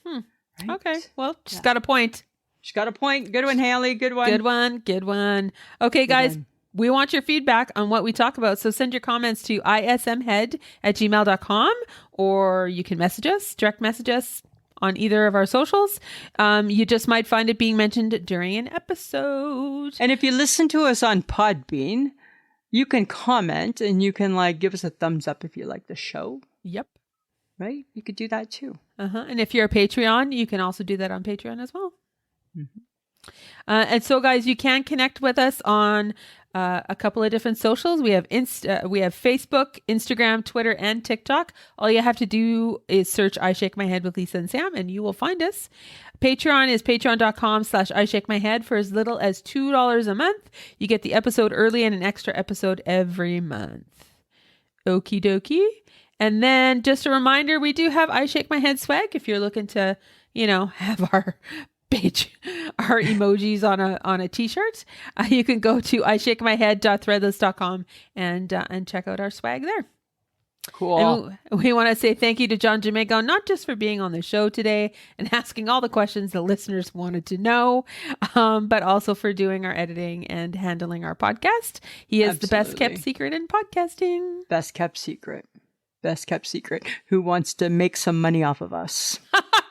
Right. Okay. Well, she's got a point. She's got a point. Good one, Haley. Good one. Good one. Okay, guys, we want your feedback on what we talk about. So send your comments to ismhead@gmail.com, or you can direct message us on either of our socials. You just might find it being mentioned during an episode. And if you listen to us on Podbean, you can comment and you can give us a thumbs up if you like the show. Yep. Right? You could do that too. And if you're a Patreon, you can also do that on Patreon as well. Mm-hmm. And so, guys, you can connect with us on a couple of different socials. We have Facebook, Instagram, Twitter, and TikTok. All you have to do is search I Shake My Head with Lisa and Sam, and you will find us. Patreon is patreon.com/I Shake My Head. For as little as $2 a month, you get the episode early and an extra episode every month. Okie dokie. And then just a reminder, we do have I Shake My Head swag. If you're looking to, have our emojis on a t-shirt, you can go to ishakemyhead.threadless.com and check out our swag there. Cool. And we want to say thank you to John Jamingo, not just for being on the show today and asking all the questions the listeners wanted to know, but also for doing our editing and handling our podcast. He is the best kept secret in podcasting. Best kept secret. Who wants to make some money off of us?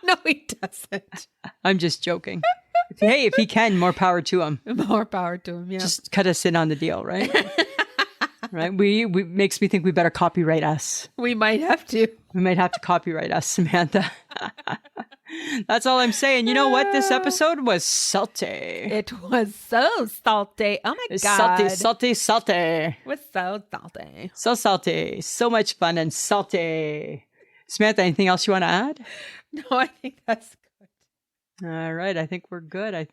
No, he doesn't. I'm just joking. Hey, if he can, more power to him. More power to him, yeah. Just cut us in on the deal, right? Right? We makes me think we better copyright us. We might have to. We might have to copyright us, Samantha. That's all I'm saying. You know what? This episode was salty. It was so salty. Oh my It's God. salty. It was so salty. So salty. So much fun and salty. Samantha, anything else you want to add? No, I think that's good. All right. I think we're good. All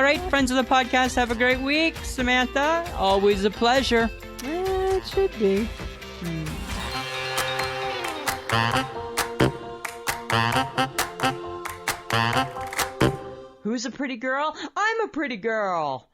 right. Friends of the podcast, have a great week. Samantha, always a pleasure. It should be. Who's a pretty girl? I'm a pretty girl.